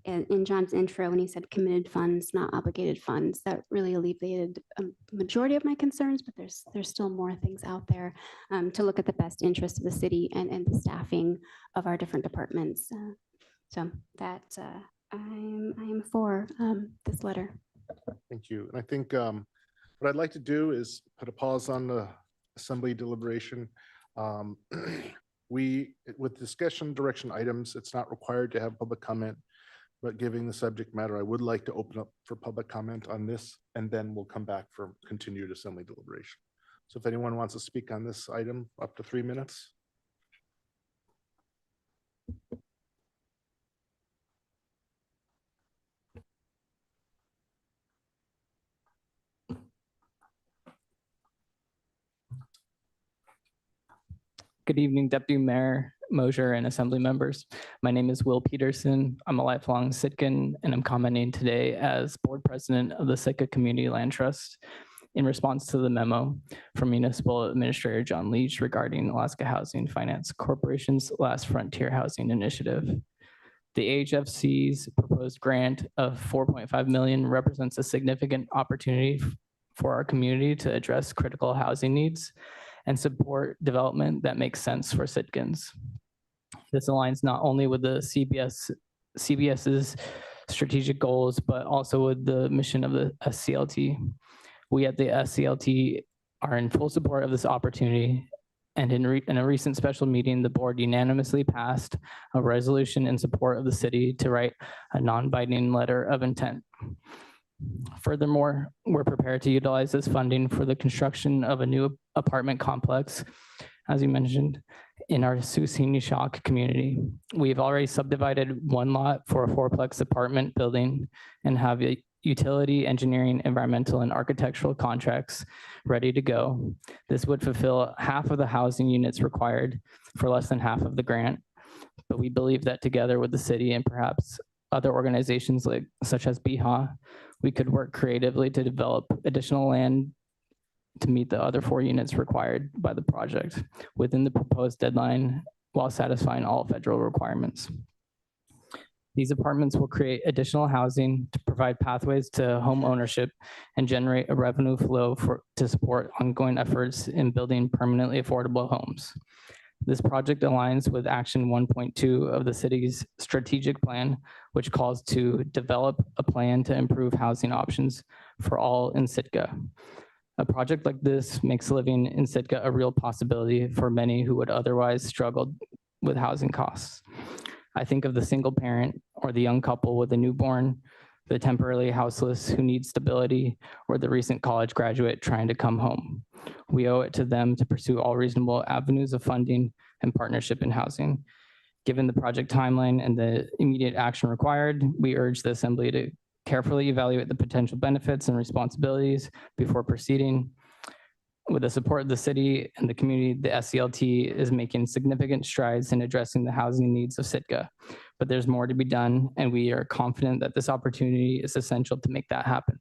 in John's intro, when he said committed funds, not obligated funds, that really alleviated a majority of my concerns, but there's still more things out there to look at the best interest of the city and the staffing of our different departments. So that I am for this letter. Thank you. And I think what I'd like to do is put a pause on the assembly deliberation. With discussion direction items, it's not required to have public comment, but giving the subject matter, I would like to open up for public comment on this, and then we'll come back for continued assembly deliberation. So if anyone wants to speak on this item, up to 3 minutes. Good evening, Deputy Mayor Mosier and Assembly members. My name is Will Peterson. I'm a lifelong Sitkan, and I'm commenting today as Board President of the Sitka Community Land Trust in response to the memo from Municipal Administrator John Leach regarding Alaska Housing Finance Corporation's Last Frontier Housing Initiative. The AHFC's proposed grant of $4.5 million represents a significant opportunity for our community to address critical housing needs and support development that makes sense for Sitkans. This aligns not only with the CBS's strategic goals, but also with the mission of the SCLT. We at the SCLT are in full support of this opportunity. And in a recent special meeting, the board unanimously passed a resolution in support of the city to write a non-binding letter of intent. Furthermore, we're prepared to utilize this funding for the construction of a new apartment complex, as you mentioned, in our Susinichok community. We've already subdivided one lot for a fourplex apartment building and have utility, engineering, environmental, and architectural contracts ready to go. This would fulfill half of the housing units required for less than half of the grant. But we believe that together with the city and perhaps other organizations such as BHA, we could work creatively to develop additional land to meet the other 4 units required by the project within the proposed deadline while satisfying all federal requirements. These apartments will create additional housing to provide pathways to home ownership and generate a revenue flow to support ongoing efforts in building permanently affordable homes. This project aligns with Action 1.2 of the city's strategic plan, which calls to develop a plan to improve housing options for all in Sitka. A project like this makes living in Sitka a real possibility for many who would otherwise struggle with housing costs. I think of the single parent or the young couple with a newborn, the temporarily houseless who need stability, or the recent college graduate trying to come home. We owe it to them to pursue all reasonable avenues of funding and partnership in housing. Given the project timeline and the immediate action required, we urge the Assembly to carefully evaluate the potential benefits and responsibilities before proceeding. With the support of the city and the community, the SCLT is making significant strides in addressing the housing needs of Sitka. But there's more to be done, and we are confident that this opportunity is essential to make that happen.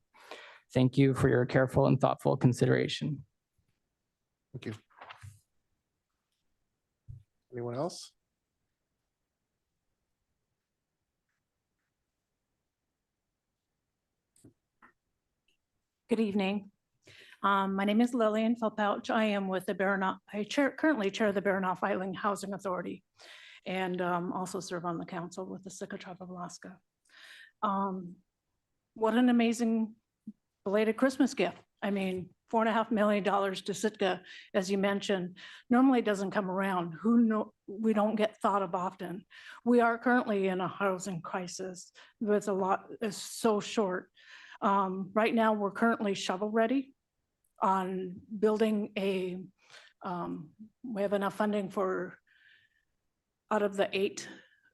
Thank you for your careful and thoughtful consideration. Thank you. Anyone else? Good evening. My name is Lillian Philpouch. I am with the currently chair the Baranof Island Housing Authority, and also serve on the council with the Sitka Tribe of Alaska. What an amazing belated Christmas gift. I mean, $4.5 million to Sitka, as you mentioned, normally doesn't come around. We don't get thought of often. We are currently in a housing crisis with a lot, is so short. Right now, we're currently shovel ready on building we have enough funding for, out of the 8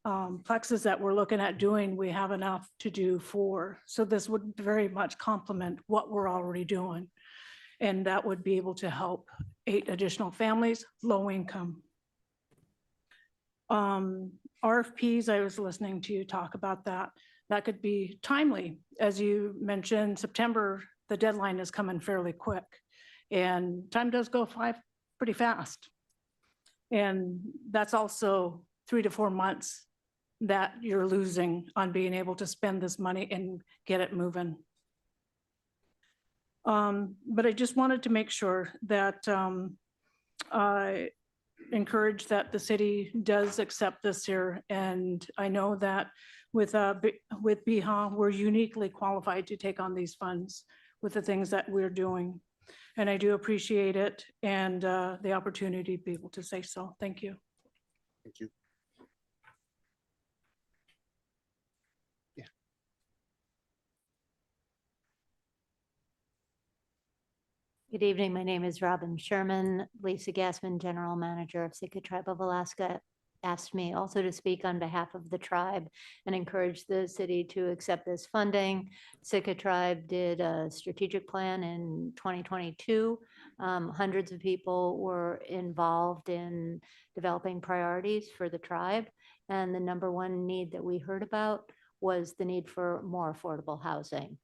plexes that we're looking at doing, we have enough to do 4. So this would very much complement what we're already doing. And that would be able to help 8 additional families, low income. RFPs, I was listening to you talk about that. That could be timely. As you mentioned, September, the deadline is coming fairly quick, and time does go pretty fast. And that's also 3 to 4 months that you're losing on being able to spend this money and get it moving. But I just wanted to make sure that I encourage that the city does accept this here. And I know that with BIHA, we're uniquely qualified to take on these funds with the things that we're doing. And I do appreciate it and the opportunity to be able to say so. Thank you. Thank you. Yeah. Good evening. My name is Robin Sherman. Lisa Gassman, General Manager of Sitka Tribe of Alaska, asked me also to speak on behalf of the tribe and encourage the city to accept this funding. Sitka Tribe did a strategic plan in 2022. Hundreds of people were involved in developing priorities for the tribe. And the #1 need that we heard about was the need for more affordable housing.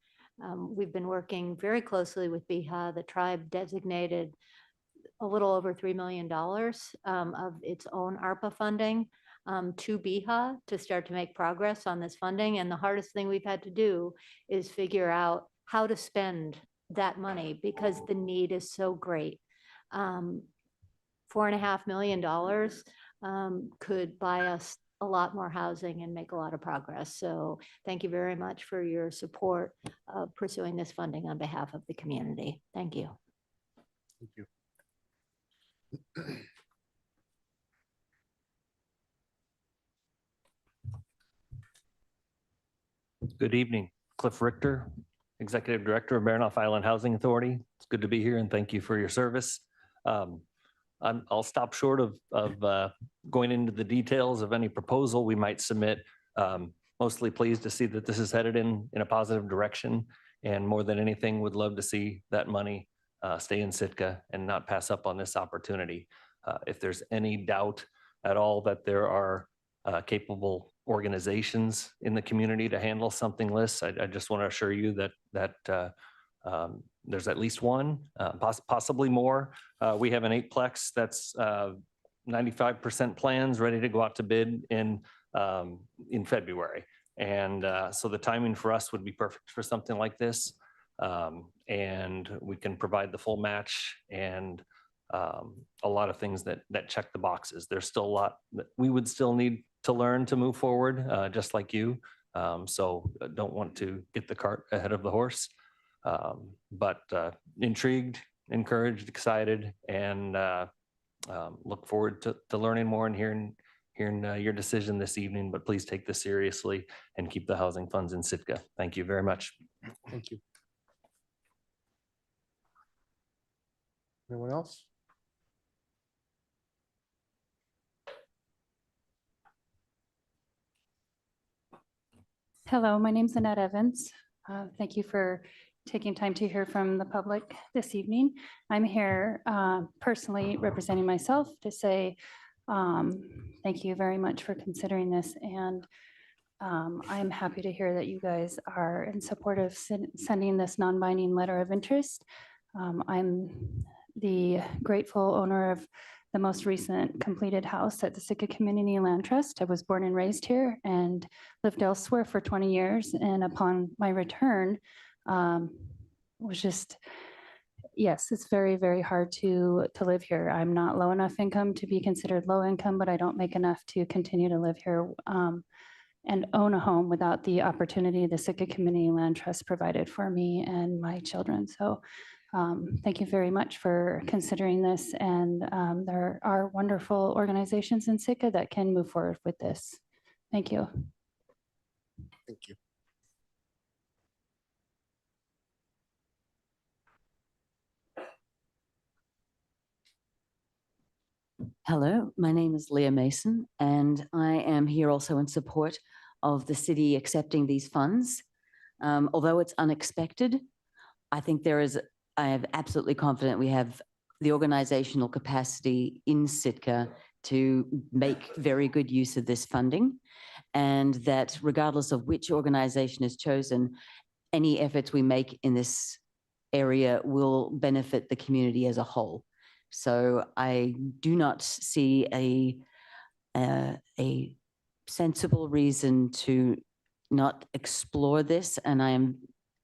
We've been working very closely with BIHA. The tribe designated a little over $3 million of its own ARPA funding to BIHA to start to make progress on this funding. And the hardest thing we've had to do is figure out how to spend that money because the need is so great. $4.5 million could buy us a lot more housing and make a lot of progress. So thank you very much for your support of pursuing this funding on behalf of the community. Thank you. Thank you. Good evening, Cliff Richter, Executive Director of Baranof Island Housing Authority. It's good to be here and thank you for your service. I'll stop short of going into the details of any proposal we might submit. Mostly pleased to see that this is headed in a positive direction, and more than anything would love to see that money stay in Sitka and not pass up on this opportunity. If there's any doubt at all that there are capable organizations in the community to handle something like this, I just want to assure you that there's at least one, possibly more. We have an 8-plex that's 95% plans ready to go out to bid in February. And so the timing for us would be perfect for something like this. And we can provide the full match and a lot of things that check the boxes. There's still a lot that we would still need to learn to move forward, just like you. So don't want to get the cart ahead of the horse. But intrigued, encouraged, excited, and look forward to learning more and hearing your decision this evening. But please take this seriously and keep the housing funds in Sitka. Thank you very much. Thank you. Anyone else? Hello, my name's Annette Evans. Thank you for taking time to hear from the public this evening. I'm here personally representing myself to say thank you very much for considering this. And I'm happy to hear that you guys are in support of sending this non-binding letter of interest. I'm the grateful owner of the most recent completed house at the Sitka Community Land Trust. I was born and raised here and lived elsewhere for 20 years. And upon my return, was just, yes, it's very, very hard to live here. I'm not low enough income to be considered low income, but I don't make enough to continue to live here and own a home without the opportunity the Sitka Community Land Trust provided for me and my children. So thank you very much for considering this. And there are wonderful organizations in Sitka that can move forward with this. Thank you. Thank you. Hello, my name is Leah Mason, and I am here also in support of the city accepting these funds. Although it's unexpected, I think I am absolutely confident we have the organizational capacity in Sitka to make very good use of this funding, and that regardless of which organization is chosen, any efforts we make in this area will benefit the community as a whole. So I do not see a sensible reason to not explore this, and I am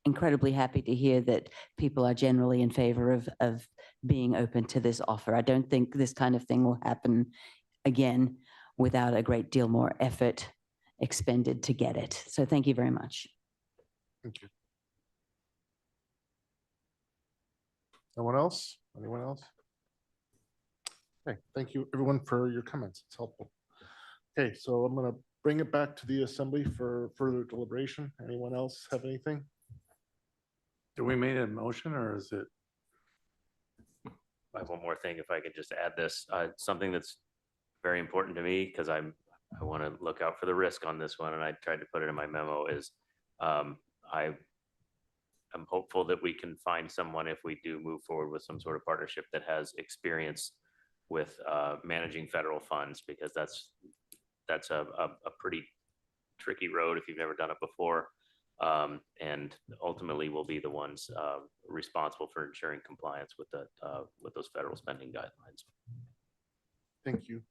incredibly happy to hear that people are generally in favor of being open to this offer. I don't think this kind of thing will happen again without a great deal more effort expended to get it. So thank you very much. Thank you. Anyone else? Anyone else? Okay, thank you everyone for your comments. It's helpful. Okay, so I'm going to bring it back to the assembly for further deliberation. Anyone else have anything? Do we made a motion or is it? I have one more thing, if I could just add this, something that's very important to me, because I want to look out for the risk on this one, and I tried to put it in my memo, is I'm hopeful that we can find someone, if we do move forward with some sort of partnership, that has experience with managing federal funds, because that's a pretty tricky road if you've never done it before. And ultimately will be the ones responsible for ensuring compliance with those federal spending guidelines. Thank you.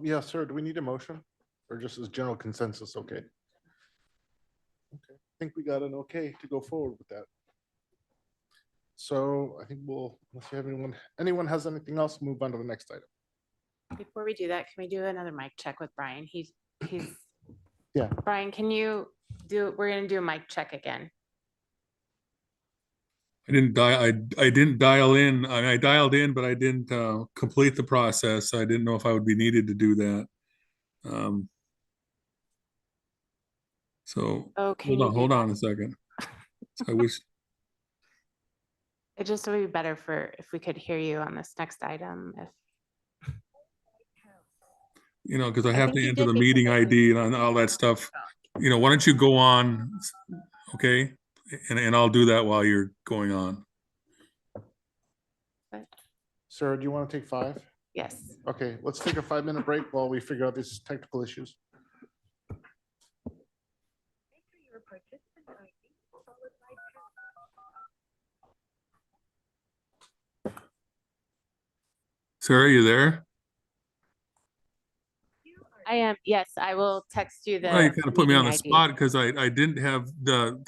Yeah, sir, do we need a motion or just as general consensus? Okay. Okay, I think we got an okay to go forward with that. So I think we'll, unless you have anyone has anything else, move on to the next item. Before we do that, can we do another mic check with Brian? He's yeah. Brian, can you we're going to do a mic check again. I didn't dial in. I dialed in, but I didn't complete the process. I didn't know if I would be needed to do that. So hold on a second. I wish it just would be better if we could hear you on this next item. Because I have to enter the meeting ID and all that stuff. Why don't you go on, okay? And I'll do that while you're going on. Sarah, do you want to take 5? Yes. Okay, let's take a 5-minute break while we figure out these technical issues. Sarah, you there? I am. Yes, I will text you the. Well, you kind of put me on the spot because I didn't have the.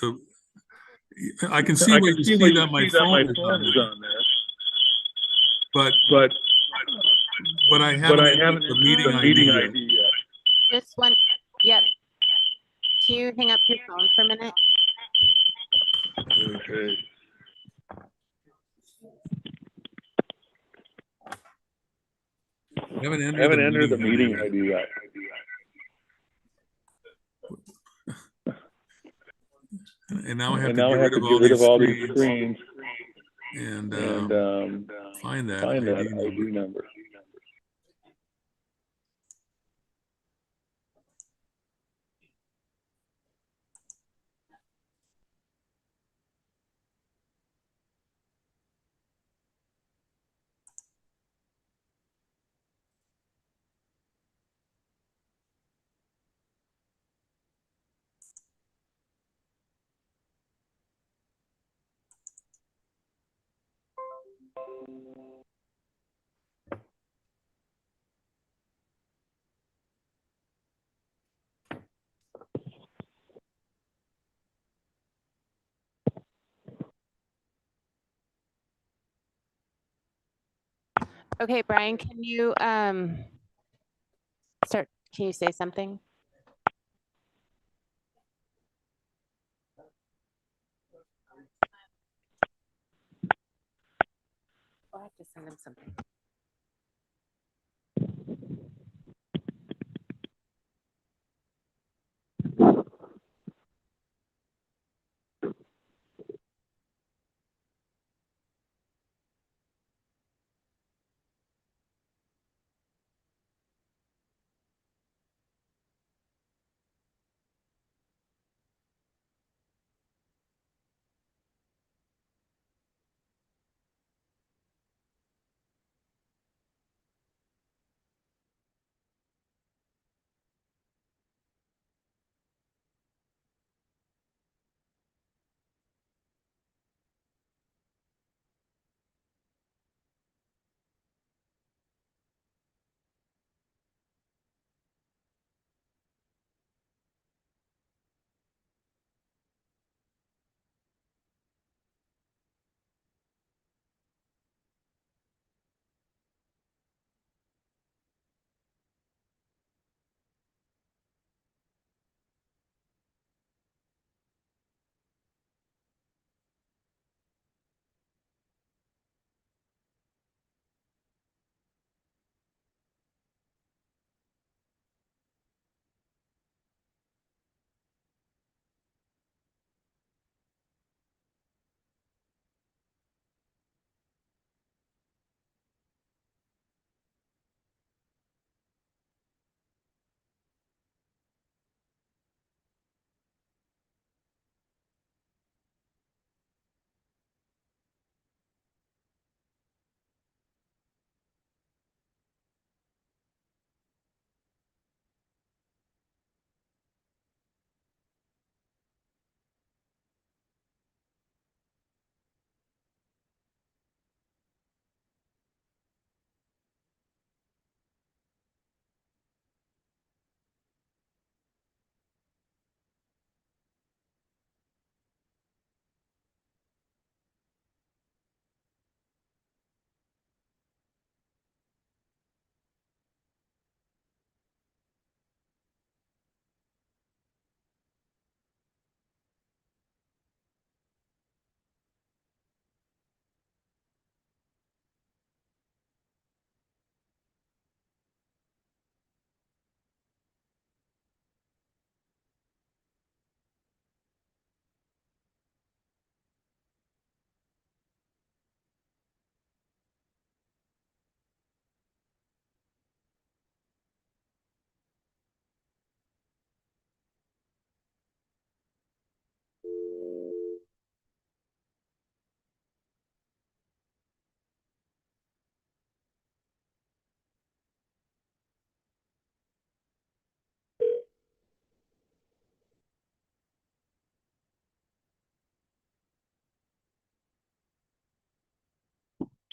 I can see where you see that my phone is on there, but I haven't entered the meeting ID yet. Just one. Yep. Can you hang up your phone for a minute? Okay. I haven't entered the meeting ID yet. And now I have to get rid of all these screens and find that ID number. Okay, Brian, can you start, can you say something? I'll have to send him something.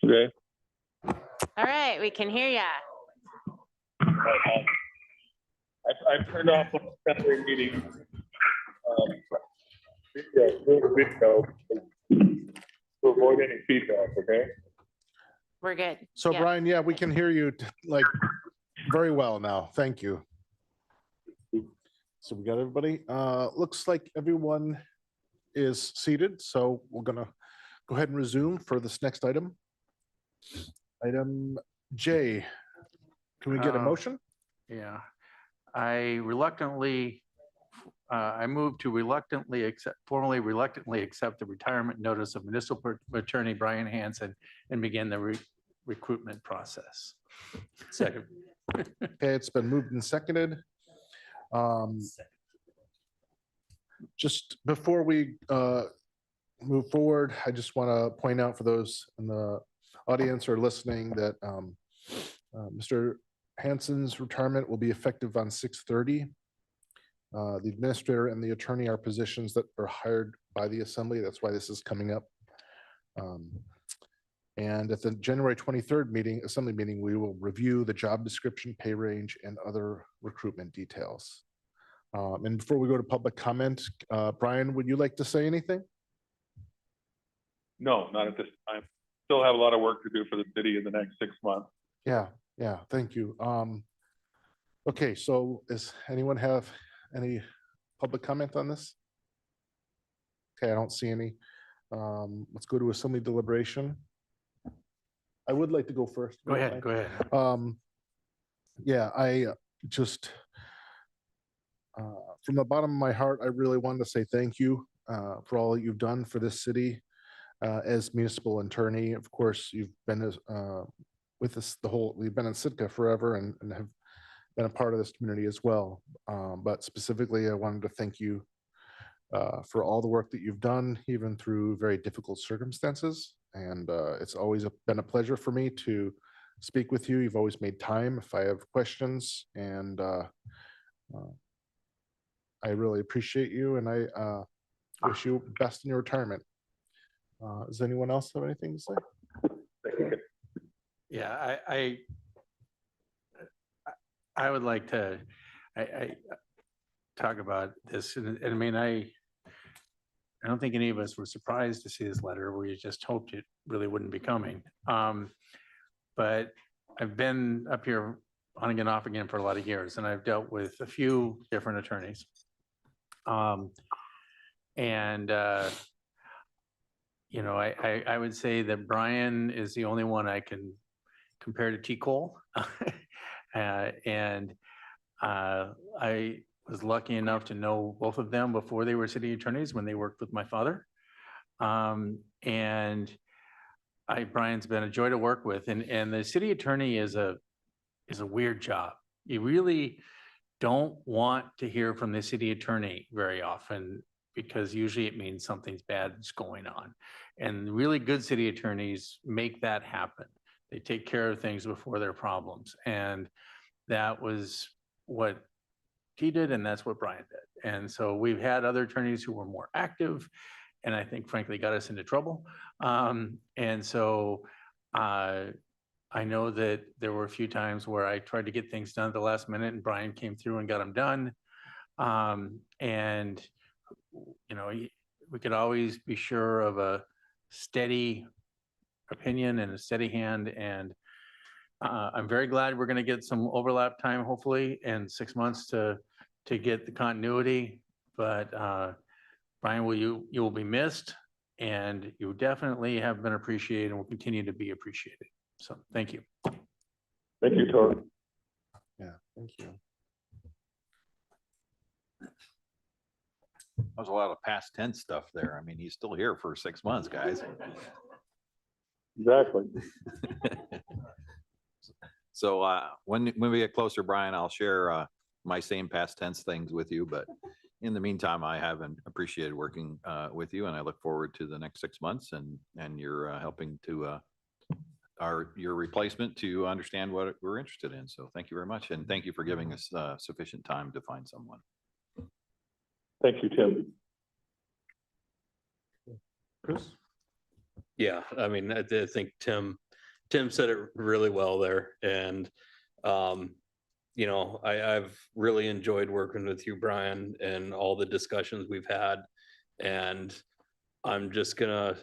Okay. All right, we can hear ya. I've turned off the assembly meeting. Video to avoid any feedback, okay? We're good. So Yeah. Brian, yeah, we can hear you like very well now. Thank you. So we got everybody. Looks like everyone is seated. So we're gonna go ahead and resume for this next item. Item J. Can we get a motion? Yeah, I move to formally reluctantly accept the retirement notice of municipal attorney Brian Hansen and begin the recruitment process. Second. Okay, it's been moved and seconded. Just before we move forward, I just want to point out for those in the audience or listening that Mr. Hansen's retirement will be effective on 6/30. The administrator and the attorney are positions that are hired by the assembly. That's why this is coming up. And at the January 23rd meeting, assembly meeting, we will review the job description, pay range, and other recruitment details. And before we go to public comment, Brian, would you like to say anything? No, not at this time. Still have a lot of work to do for the city in the next 6 months. Yeah, thank you. Okay, so does anyone have any public comment on this? Okay, I don't see any. Let's go to assembly deliberation. I would like to go first. Go ahead, go ahead. Yeah, I just, from the bottom of my heart, I really wanted to say thank you for all that you've done for this city. As municipal attorney, of course, you've been with us we've been in Sitka forever and have been a part of this community as well. But specifically, I wanted to thank you for all the work that you've done, even through very difficult circumstances. And it's always been a pleasure for me to speak with you. You've always made time if I have questions, and I really appreciate you, and I wish you best in your retirement. Does anyone else have anything to say? Yeah, I would like to, I talk about this, and I mean, I don't think any of us were surprised to see this letter. We just hoped it really wouldn't be coming. But I've been up here on again, off again for a lot of years, and I've dealt with a few different attorneys. You know, I would say that Brian is the only one I can compare to T. Cole. I was lucky enough to know both of them before they were city attorneys when they worked with my father. Brian's been a joy to work with, and the city attorney is a weird job. You really don't want to hear from the city attorney very often, because usually it means something's bad is going on. And really good city attorneys make that happen. They take care of things before there are problems. And that was what he did, and that's what Brian did. And so we've had other attorneys who were more active, and I think frankly got us into trouble. I know that there were a few times where I tried to get things done at the last minute, and Brian came through and got them done. You know, we could always be sure of a steady opinion and a steady hand. And I'm very glad we're going to get some overlap time, hopefully, in 6 months to get the continuity. But Brian, you will be missed, and you definitely have been appreciated and will continue to be appreciated. So thank you. Thank you, Tor. Yeah, thank you. There's a lot of past tense stuff there. I mean, he's still here for 6 months, guys. Exactly. So when we get closer, Brian, I'll share my same past tense things with you. But in the meantime, I haven't appreciated working with you, and I look forward to the next 6 months and your helping to your replacement to understand what we're interested in. So thank you very much, and thank you for giving us sufficient time to find someone. Thank you, Tim. Chris? Yeah, I mean, I think Tim said it really well there. And, you know, I've really enjoyed working with you, Brian, and all the discussions we've had. And I'm just gonna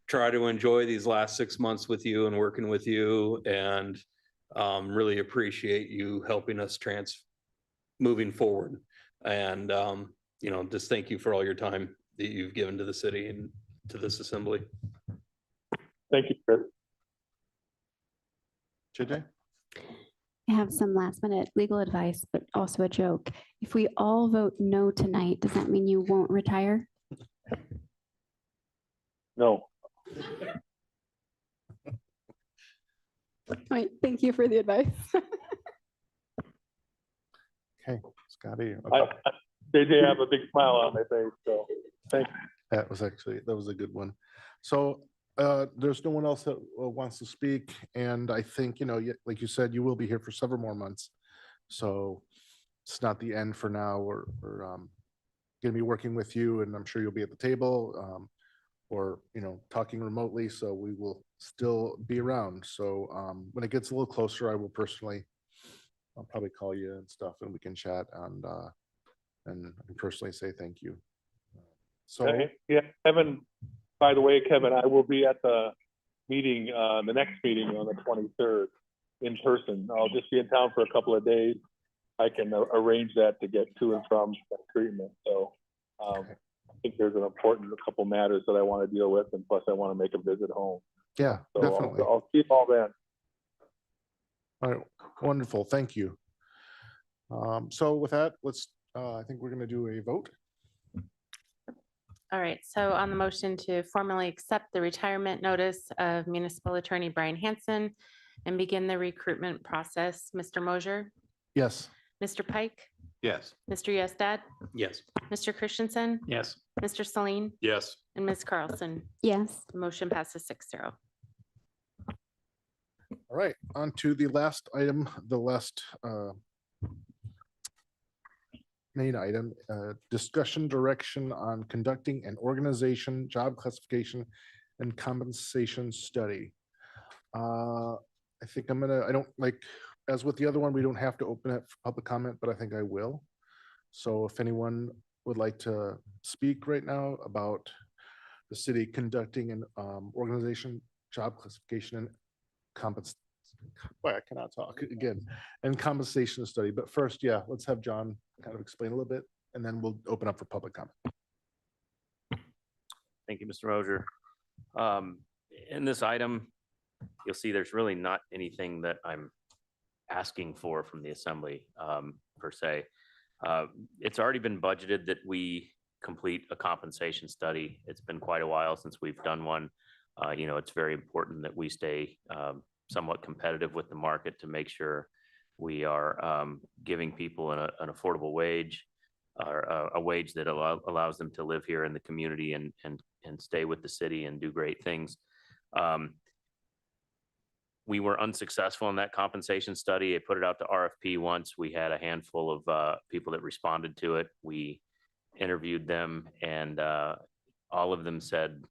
try to enjoy these last 6 months with you and working with you, and really appreciate you helping us moving forward. And, you know, just thank you for all your time that you've given to the city and to this assembly. Thank you, Chris. JJ? I have some last minute legal advice, but also a joke. If we all vote no tonight, does that mean you won't retire? No. All right, thank you for the advice. Okay, Scotty. JJ have a big smile on my face, so thank you. That was a good one. So there's no one else that wants to speak. And I think, you know, like you said, you will be here for several more months. So it's not the end for now. We're going to be working with you, and I'm sure you'll be at the table. or, talking remotely, so we will still be around. So when it gets a little closer, I'll probably call you and stuff, and we can chat and personally say thank you. So Yeah, Kevin, by the way, Kevin, I will be at the meeting, the next meeting on the 23rd in person. I'll just be in town for a couple of days. I can arrange that to get to and from that treatment. So I think there's a couple matters that I want to deal with, and plus I want to make a visit home. Yeah, So definitely. I'll keep all that. All right, wonderful, thank you. So with that, I think we're gonna do a vote. All right, so on the motion to formally accept the retirement notice of Municipal Attorney Brian Hansen and begin the recruitment process, Mr. Mosier, Yes. Mr. Pike, Yes. Mr. Yestad, Yes. Mr. Christensen, Yes. Mr. Celine, Yes. and Ms. Carlson. Yes. The motion passes 6-0. All right, on to the last item, the last main item, discussion direction on conducting an organization, job classification, and compensation study. I think I don't like, as with the other one, we don't have to open it for public comment, but I think I will. So if anyone would like to speak right now about the city conducting an organization, job classification, and compensation. Boy, I cannot talk again. And compensation study. But first, yeah, let's have John kind of explain a little bit, and then we'll open up for public comment. Thank you, Mr. Mosier. In this item, you'll see there's really not anything that I'm asking for from the assembly per se. It's already been budgeted that we complete a compensation study. It's been quite a while since we've done one. It's very important that we stay somewhat competitive with the market to make sure we are giving people an affordable wage, or a wage that allows them to live here in the community and stay with the city and do great things. We were unsuccessful in that compensation study. I put it out to RFP once. We had a handful of people that responded to it. We interviewed them, and all of them said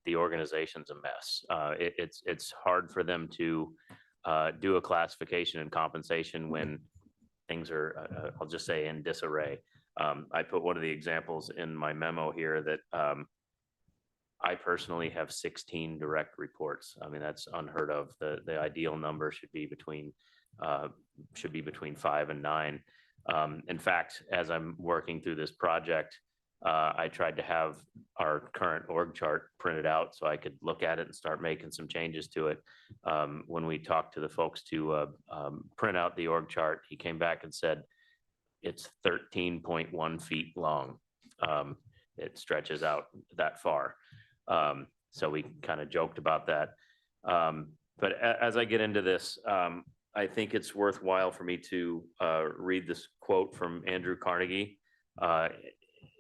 the organization's a mess. It's hard for them to do a classification and compensation when things are, I'll just say, in disarray. I put one of the examples in my memo here that I personally have 16 direct reports. I mean, that's unheard of. The ideal number should be between 5 and 9. In fact, as I'm working through this project, I tried to have our current org chart printed out so I could look at it and start making some changes to it. When we talked to the folks to print out the org chart, he came back and said, it's 13.1 feet long. It stretches out that far. So we kind of joked about that. But as I get into this, I think it's worthwhile for me to read this quote from Andrew Carnegie.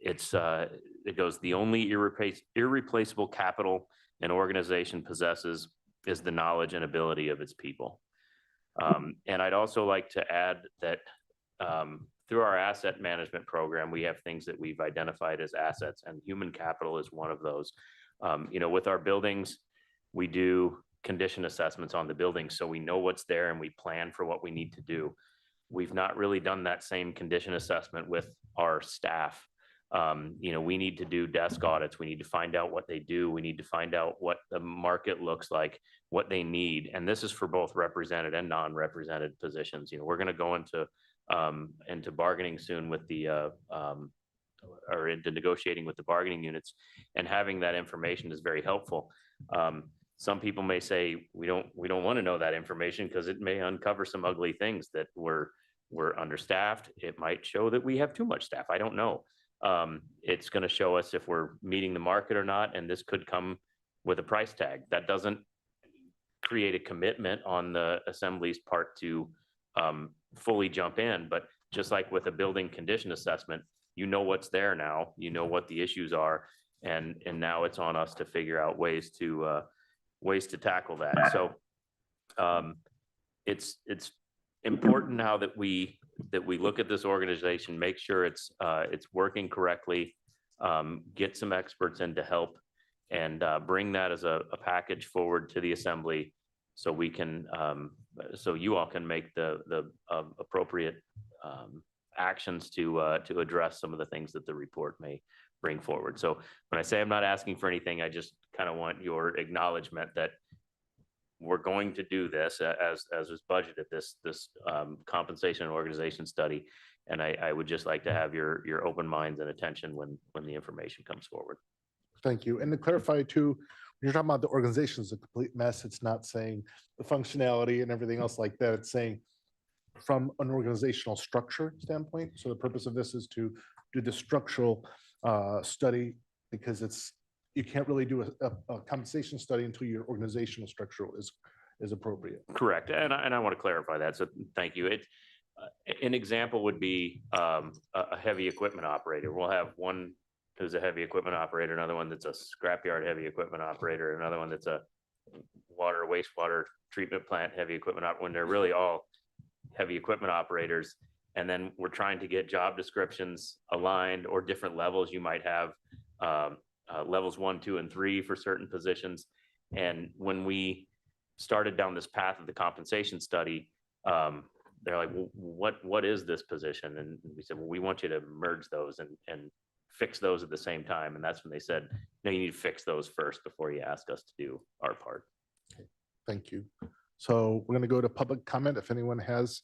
It goes, "The only irreplaceable capital an organization possesses is the knowledge and ability of its people." And I'd also like to add that through our asset management program, we have things that we've identified as assets, and human capital is one of those. With our buildings, we do condition assessments on the buildings, so we know what's there and we plan for what we need to do. We've not really done that same condition assessment with our staff. We need to do desk audits. We need to find out what they do. We need to find out what the market looks like, what they need. And this is for both represented and non-represented positions. We're going to go into bargaining soon with or into negotiating with the bargaining units, and having that information is very helpful. Some people may say, we don't want to know that information because it may uncover some ugly things, that we're understaffed. It might show that we have too much staff. I don't know. It's going to show us if we're meeting the market or not, and this could come with a price tag. That doesn't create a commitment on the assembly's part to fully jump in, but just like with a building condition assessment, you know what's there now, you know what the issues are, and now it's on us to figure out ways to tackle that. So it's important now that we look at this organization, make sure it's working correctly, get some experts in to help, and bring that as a package forward to the assembly so we can, so you all can make the appropriate actions to address some of the things that the report may bring forward. So when I say I'm not asking for anything, I just kind of want your acknowledgement that we're going to do this as was budgeted, this compensation and organization study. And I would just like to have your open minds and attention when the information comes forward. Thank you. And to clarify too, when you're talking about the organization is a complete mess, it's not saying the functionality and everything else like that. It's saying from an organizational structure standpoint. So the purpose of this is to do the structural study, because you can't really do a compensation study until your organizational structure is appropriate. Correct. And I want to clarify that. So thank you. An example would be a heavy equipment operator. We'll have one who's a heavy equipment operator, another one that's a scrapyard heavy equipment operator, another one that's a wastewater treatment plant heavy equipment operator, when they're really all heavy equipment operators. And then we're trying to get job descriptions aligned, or different levels. You might have levels 1, 2, and 3 for certain positions. And when we started down this path of the compensation study, they're like, well, what is this position? And we said, well, we want you to merge those and fix those at the same time. And that's when they said, no, you need to fix those first before you ask us to do our part. Okay, thank you. So we're going to go to public comment. If anyone has,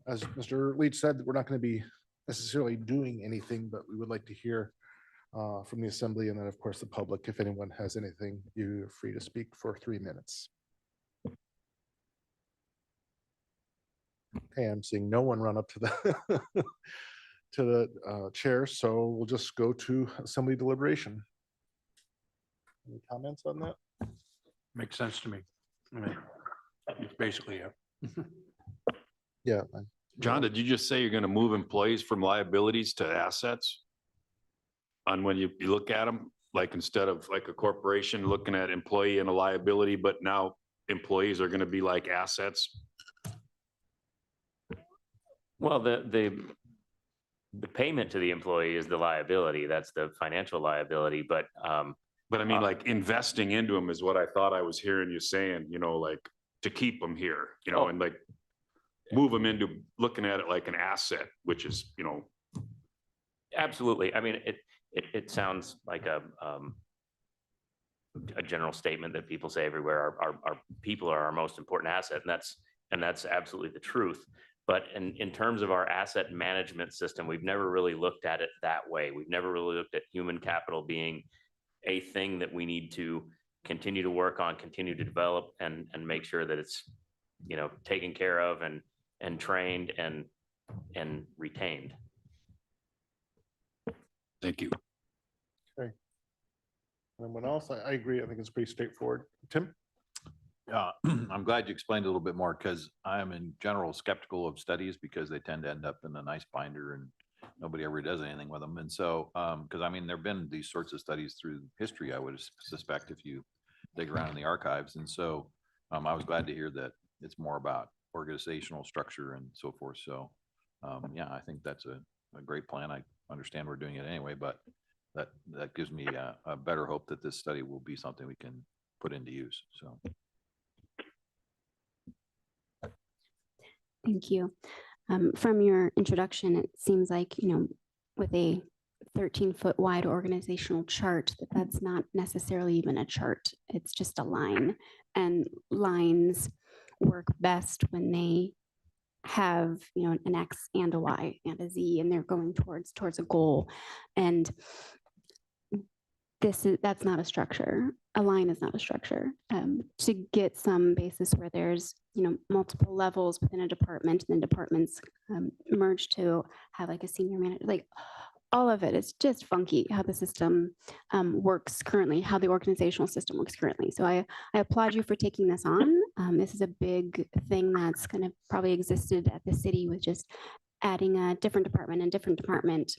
as Mr. Leach said, we're not going to be necessarily doing anything, but we would like to hear from the assembly, and then of course the public. If anyone has anything, you're free to speak for 3 minutes. Okay, I'm seeing no one run up to the to the chair, so we'll just go to assembly deliberation. Any comments on that? Makes sense to me. I mean, it's basically Yeah. John, did you just say you're going to move employees from liabilities to assets? On when you look at them, like instead of like a corporation looking at employee and a liability, but now employees are going to be like assets? Well, the payment to the employee is the liability. That's the financial liability. But I mean, like investing into them is what I thought I was hearing you saying, you know, like to keep them here, you know, and like move them into looking at it like an asset, which is, you know. Absolutely. I mean, it sounds like a general statement that people say everywhere. Our people are our most important asset, and that's absolutely the truth. But in terms of our asset management system, we've never really looked at it that way. We've never really looked at human capital being a thing that we need to continue to work on, continue to develop, and make sure that it's, you know, taken care of and trained and retained. Thank you. Okay. Anyone else? I agree. I think it's pretty straightforward. Tim? I'm glad you explained a little bit more, because I am in general skeptical of studies, because they tend to end up in a nice binder and nobody ever does anything with them. And so, because I mean, there've been these sorts of studies through history, I would suspect, if you dig around in the archives. And so I was glad to hear that it's more about organizational structure and so forth. So yeah, I think that's a great plan. I understand we're doing it anyway, but that gives me a better hope that this study will be something we can put into use. So. Thank you. From your introduction, it seems like, you know, with a 13-foot wide organizational chart, that's not necessarily even a chart. It's just a line, and lines work best when they have, you know, an X and a Y and a Z, and they're going towards a goal. And that's not a structure. A line is not a structure. To get some basis where there's, you know, multiple levels within a department, and then departments merge to have like a senior manager, like all of it is just funky how the system works currently, how the organizational system works currently. So I applaud you for taking this on. This is a big thing that's kind of probably existed at the city, with just adding a different department and different department,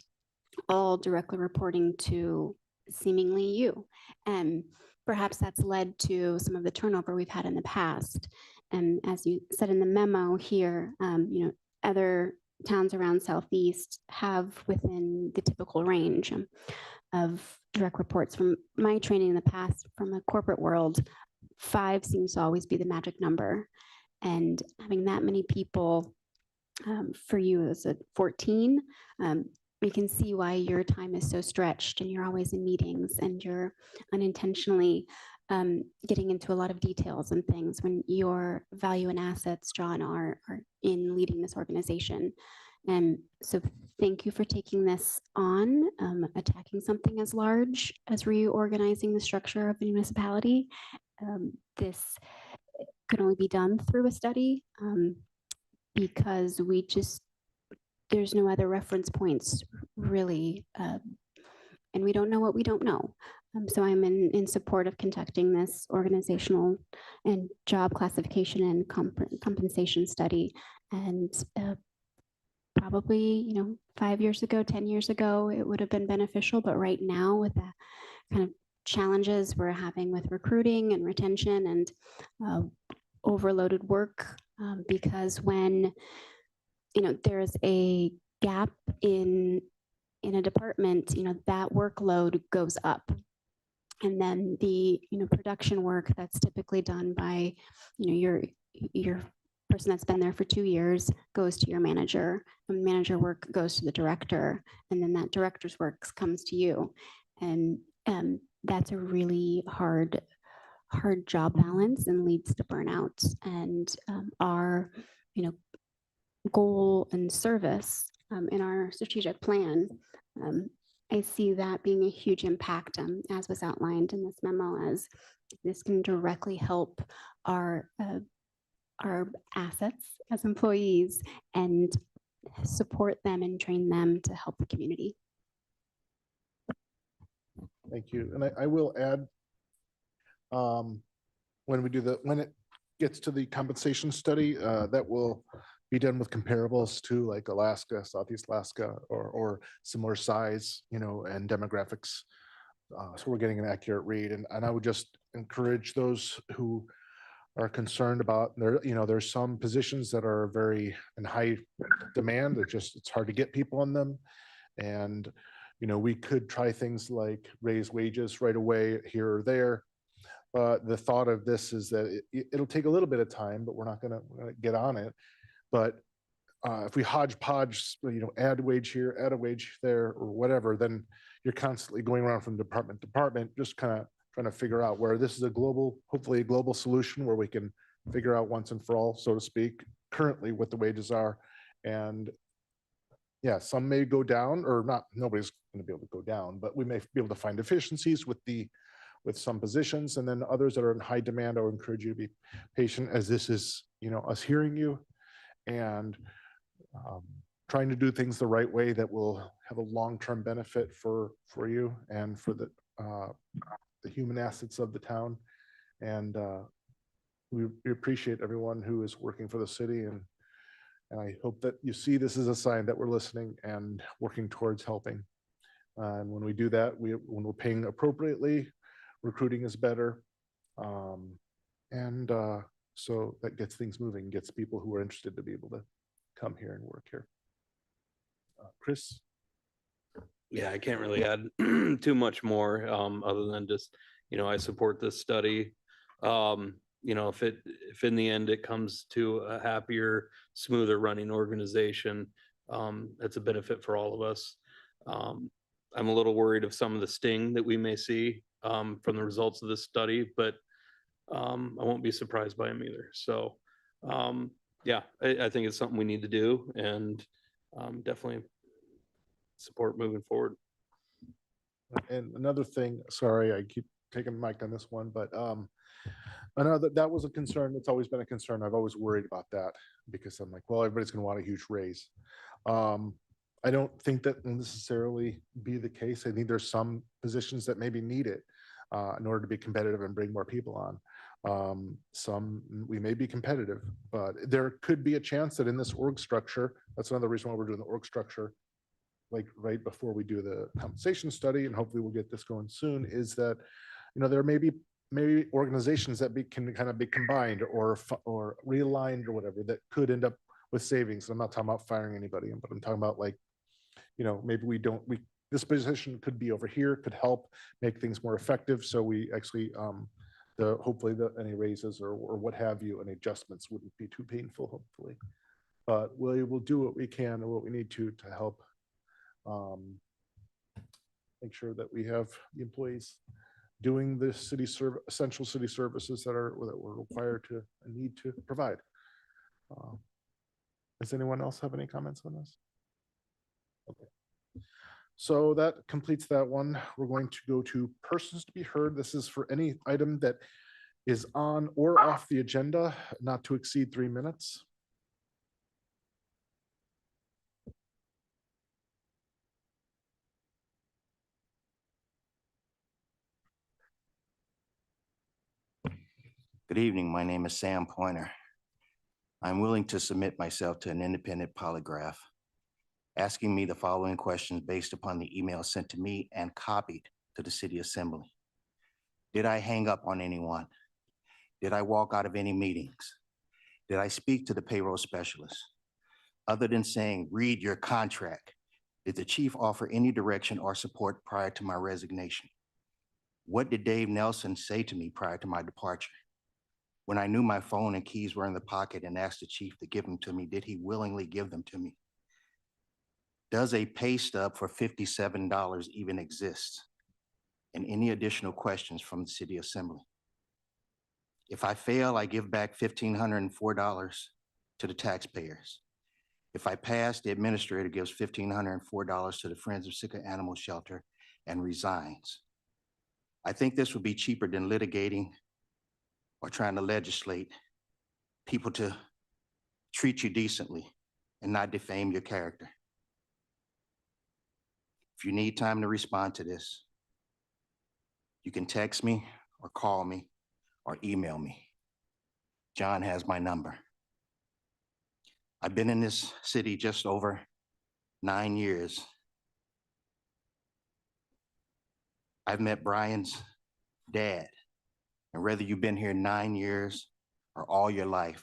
all directly reporting to seemingly you. And perhaps that's led to some of the turnover we've had in the past. And as you said in the memo here, you know, other towns around Southeast have within the typical range. of direct reports. From my training in the past, from the corporate world, 5 seems to always be the magic number. And having that many people, for you as a 14, we can see why your time is so stretched and you're always in meetings and you're unintentionally getting into a lot of details and things when your value and assets, John, are in leading this organization. And so thank you for taking this on, attacking something as large as reorganizing the structure of the municipality. This could only be done through a study because there's no other reference points really, and we don't know what we don't know. So I'm in support of conducting this organizational and job classification and compensation study. And probably, 5 years ago, 10 years ago, it would have been beneficial. But right now, with the kind of challenges we're having with recruiting and retention and overloaded work, because when there's a gap in a department, that workload goes up. And then the production work that's typically done by your person that's been there for 2 years goes to your manager, and manager work goes to the director, and then that director's work comes to you. And that's a really hard job balance and leads to burnout. And our goal and service in our strategic plan, I see that being a huge impact, as was outlined in this memo, as this can directly help our assets as employees and support them and train them to help the community. Thank you. And I will add, when it gets to the compensation study, that will be done with comparables to like Alaska, Southeast Alaska, or similar size, and demographics. So we're getting an accurate read. And I would just encourage those who are concerned about there's some positions that are very in high demand. It's hard to get people on them. And, we could try things like raise wages right away here or there. But the thought of this is that it'll take a little bit of time, but we're not going to get on it. But if we hodgepodge, add wage here, add a wage there, or whatever, then you're constantly going around from department to department, just kind of trying to figure out where this is hopefully a global solution where we can figure out once and for all, so to speak, currently what the wages are. And yeah, some may go down, or not, nobody's going to be able to go down, but we may be able to find efficiencies with some positions, and then others that are in high demand. I would encourage you to be patient, as this is, us hearing you and trying to do things the right way that will have a long-term benefit for you and for the human assets of the town. And we appreciate everyone who is working for the city, and I hope that you see this as a sign that we're listening and working towards helping. And when we do that, when we're paying appropriately, recruiting is better. So that gets things moving, gets people who are interested to be able to come here and work here. Chris? Yeah, I can't really add too much more, other than just, I support this study. If in the end it comes to a happier, smoother running organization, that's a benefit for all of us. I'm a little worried of some of the sting that we may see from the results of this study, but I won't be surprised by them either. So yeah, I think it's something we need to do, and definitely support moving forward. And another thing, sorry, I keep taking the mic on this one, but I know that was a concern. It's always been a concern. I've always worried about that, because I'm like, well, everybody's going to want a huge raise. I don't think that will necessarily be the case. I think there's some positions that maybe need it in order to be competitive and bring more people on. Some we may be competitive, but there could be a chance that in this org structure, that's another reason why we're doing the org structure, like right before we do the compensation study, and hopefully we'll get this going soon, is that, there may be organizations that can kind of be combined or realigned or whatever, that could end up with savings. I'm not talking about firing anybody, but I'm talking about, like, maybe we this position could be over here, could help make things more effective. So we actually, hopefully any raises or what have you, any adjustments wouldn't be too painful, hopefully. But we will do what we can and what we need to help make sure that we have the employees doing the essential city services that we're required to and need to provide. Does anyone else have any comments on this? Okay. So that completes that one. We're going to go to persons to be heard. This is for any item that is on or off the agenda, not to exceed 3 minutes. Good evening. My name is Sam Pointer. I'm willing to submit myself to an independent polygraph, asking me the following questions based upon the email sent to me and copied to the City Assembly. Did I hang up on anyone? Did I walk out of any meetings? Did I speak to the payroll specialist? Other than saying, read your contract, did the chief offer any direction or support prior to my resignation? What did Dave Nelson say to me prior to my departure? When I knew my phone and keys were in the pocket and asked the chief to give them to me, did he willingly give them to me? Does a pay stub for $57 even exist? And any additional questions from the City Assembly? If I fail, I give back $1,504 to the taxpayers. If I pass, the administrator gives $1,504 to the Friends of Sitka Animal Shelter and resigns. I think this would be cheaper than litigating or trying to legislate people to treat you decently and not defame your character. If you need time to respond to this, you can text me or call me or email me. John has my number. I've been in this city just over 9 years. I've met Brian's dad. And whether you've been here 9 years or all your life,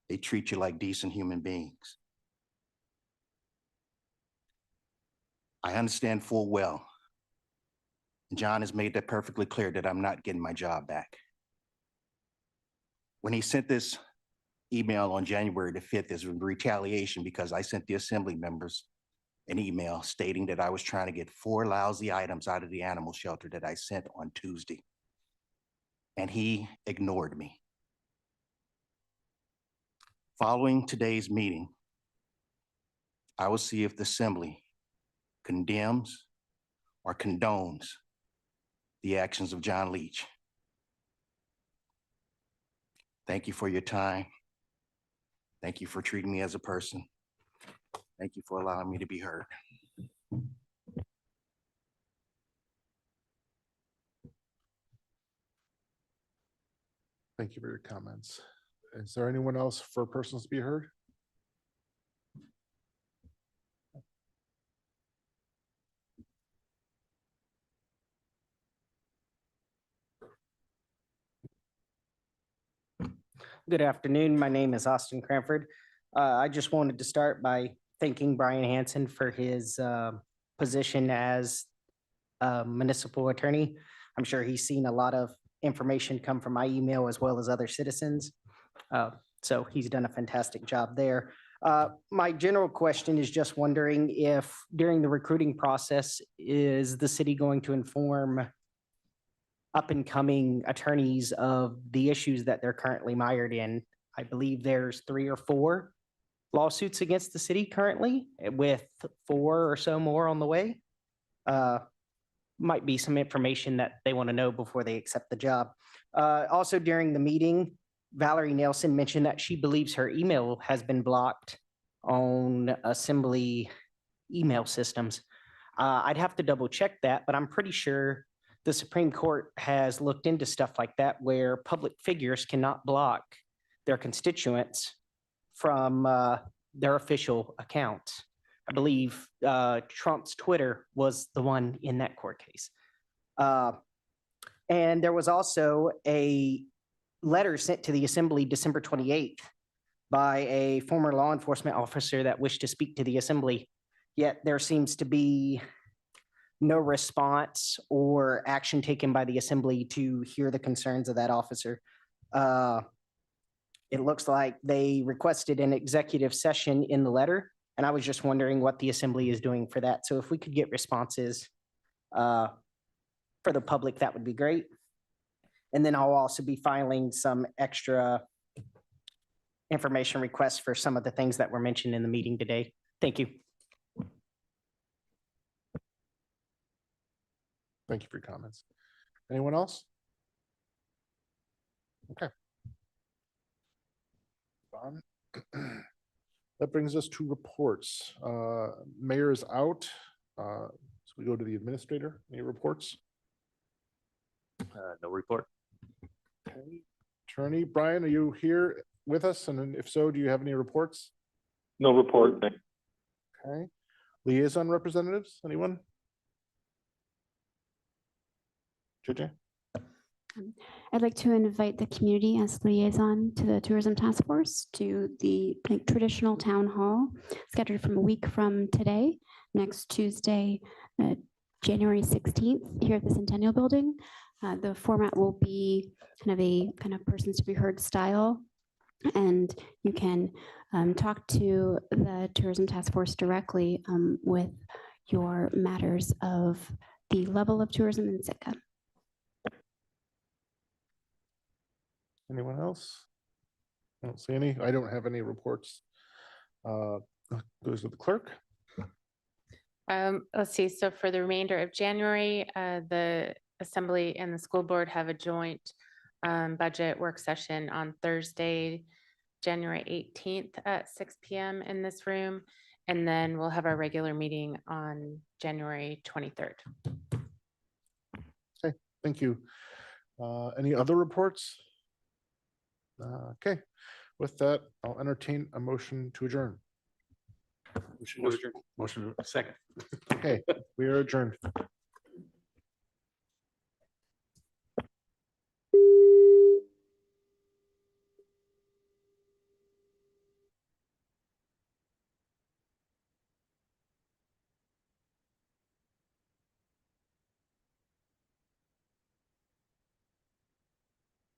they treat you like decent human beings. I understand full well, John has made that perfectly clear, that I'm not getting my job back. When he sent this email on January the 5th, as retaliation because I sent the assembly members an email stating that I was trying to get 4 lousy items out of the animal shelter that I sent on Tuesday. And he ignored me. Following today's meeting, I will see if the Assembly condemns or condones the actions of John Leach. Thank you for your time. Thank you for treating me as a person. Thank you for allowing me to be heard. Thank you for your comments. Is there anyone else for persons to be heard? Good afternoon. My name is Austin Cranford. I just wanted to start by thanking Brian Hansen for his position as a municipal attorney. I'm sure he's seen a lot of information come from my email as well as other citizens. So he's done a fantastic job there. My general question is just wondering if during the recruiting process, is the city going to inform up and coming attorneys of the issues that they're currently mired in? I believe there's 3 or 4 lawsuits against the city currently, with 4 or so more on the way. Might be some information that they want to know before they accept the job. Also during the meeting, Valerie Nelson mentioned that she believes her email has been blocked on Assembly email systems. I'd have to double check that, but I'm pretty sure the Supreme Court has looked into stuff like that, where public figures cannot block their constituents from their official accounts. I believe Trump's Twitter was the one in that court case. And there was also a letter sent to the Assembly December 28th by a former law enforcement officer that wished to speak to the Assembly. Yet there seems to be no response or action taken by the assembly to hear the concerns of that officer. It looks like they requested an executive session in the letter, and I was just wondering what the assembly is doing for that. So if we could get responses for the public, that would be great. And then I'll also be filing some extra information requests for some of the things that were mentioned in the meeting today. Thank you. Thank you for your comments. Anyone else? Okay. On. That brings us to reports. Mayor is out. So we go to the administrator. Any reports? No report. Okay. Attorney Brian, are you here with us? And then if so, do you have any reports? No report. Thank you. Okay. Liaison representatives, anyone? JJ? I'd like to invite the community as liaison to the Tourism Task Force to the traditional town hall scheduled from a week from today, next Tuesday, January 16th, here at the Centennial Building. The format will be kind of persons to be heard style, and you can talk to the Tourism Task Force directly with your matters of the level of tourism in Sitka. Anyone else? I don't see any. I don't have any reports. Goes to the clerk. Let's see. So for the remainder of January, the Assembly and the School Board have a joint budget work session on Thursday, January 18th at 6 p.m. in this room. And then we'll have our regular meeting on January 23rd. Okay, thank you. Any other reports? Okay, with that, I'll entertain a motion to adjourn. Motion second. Okay, we are adjourned.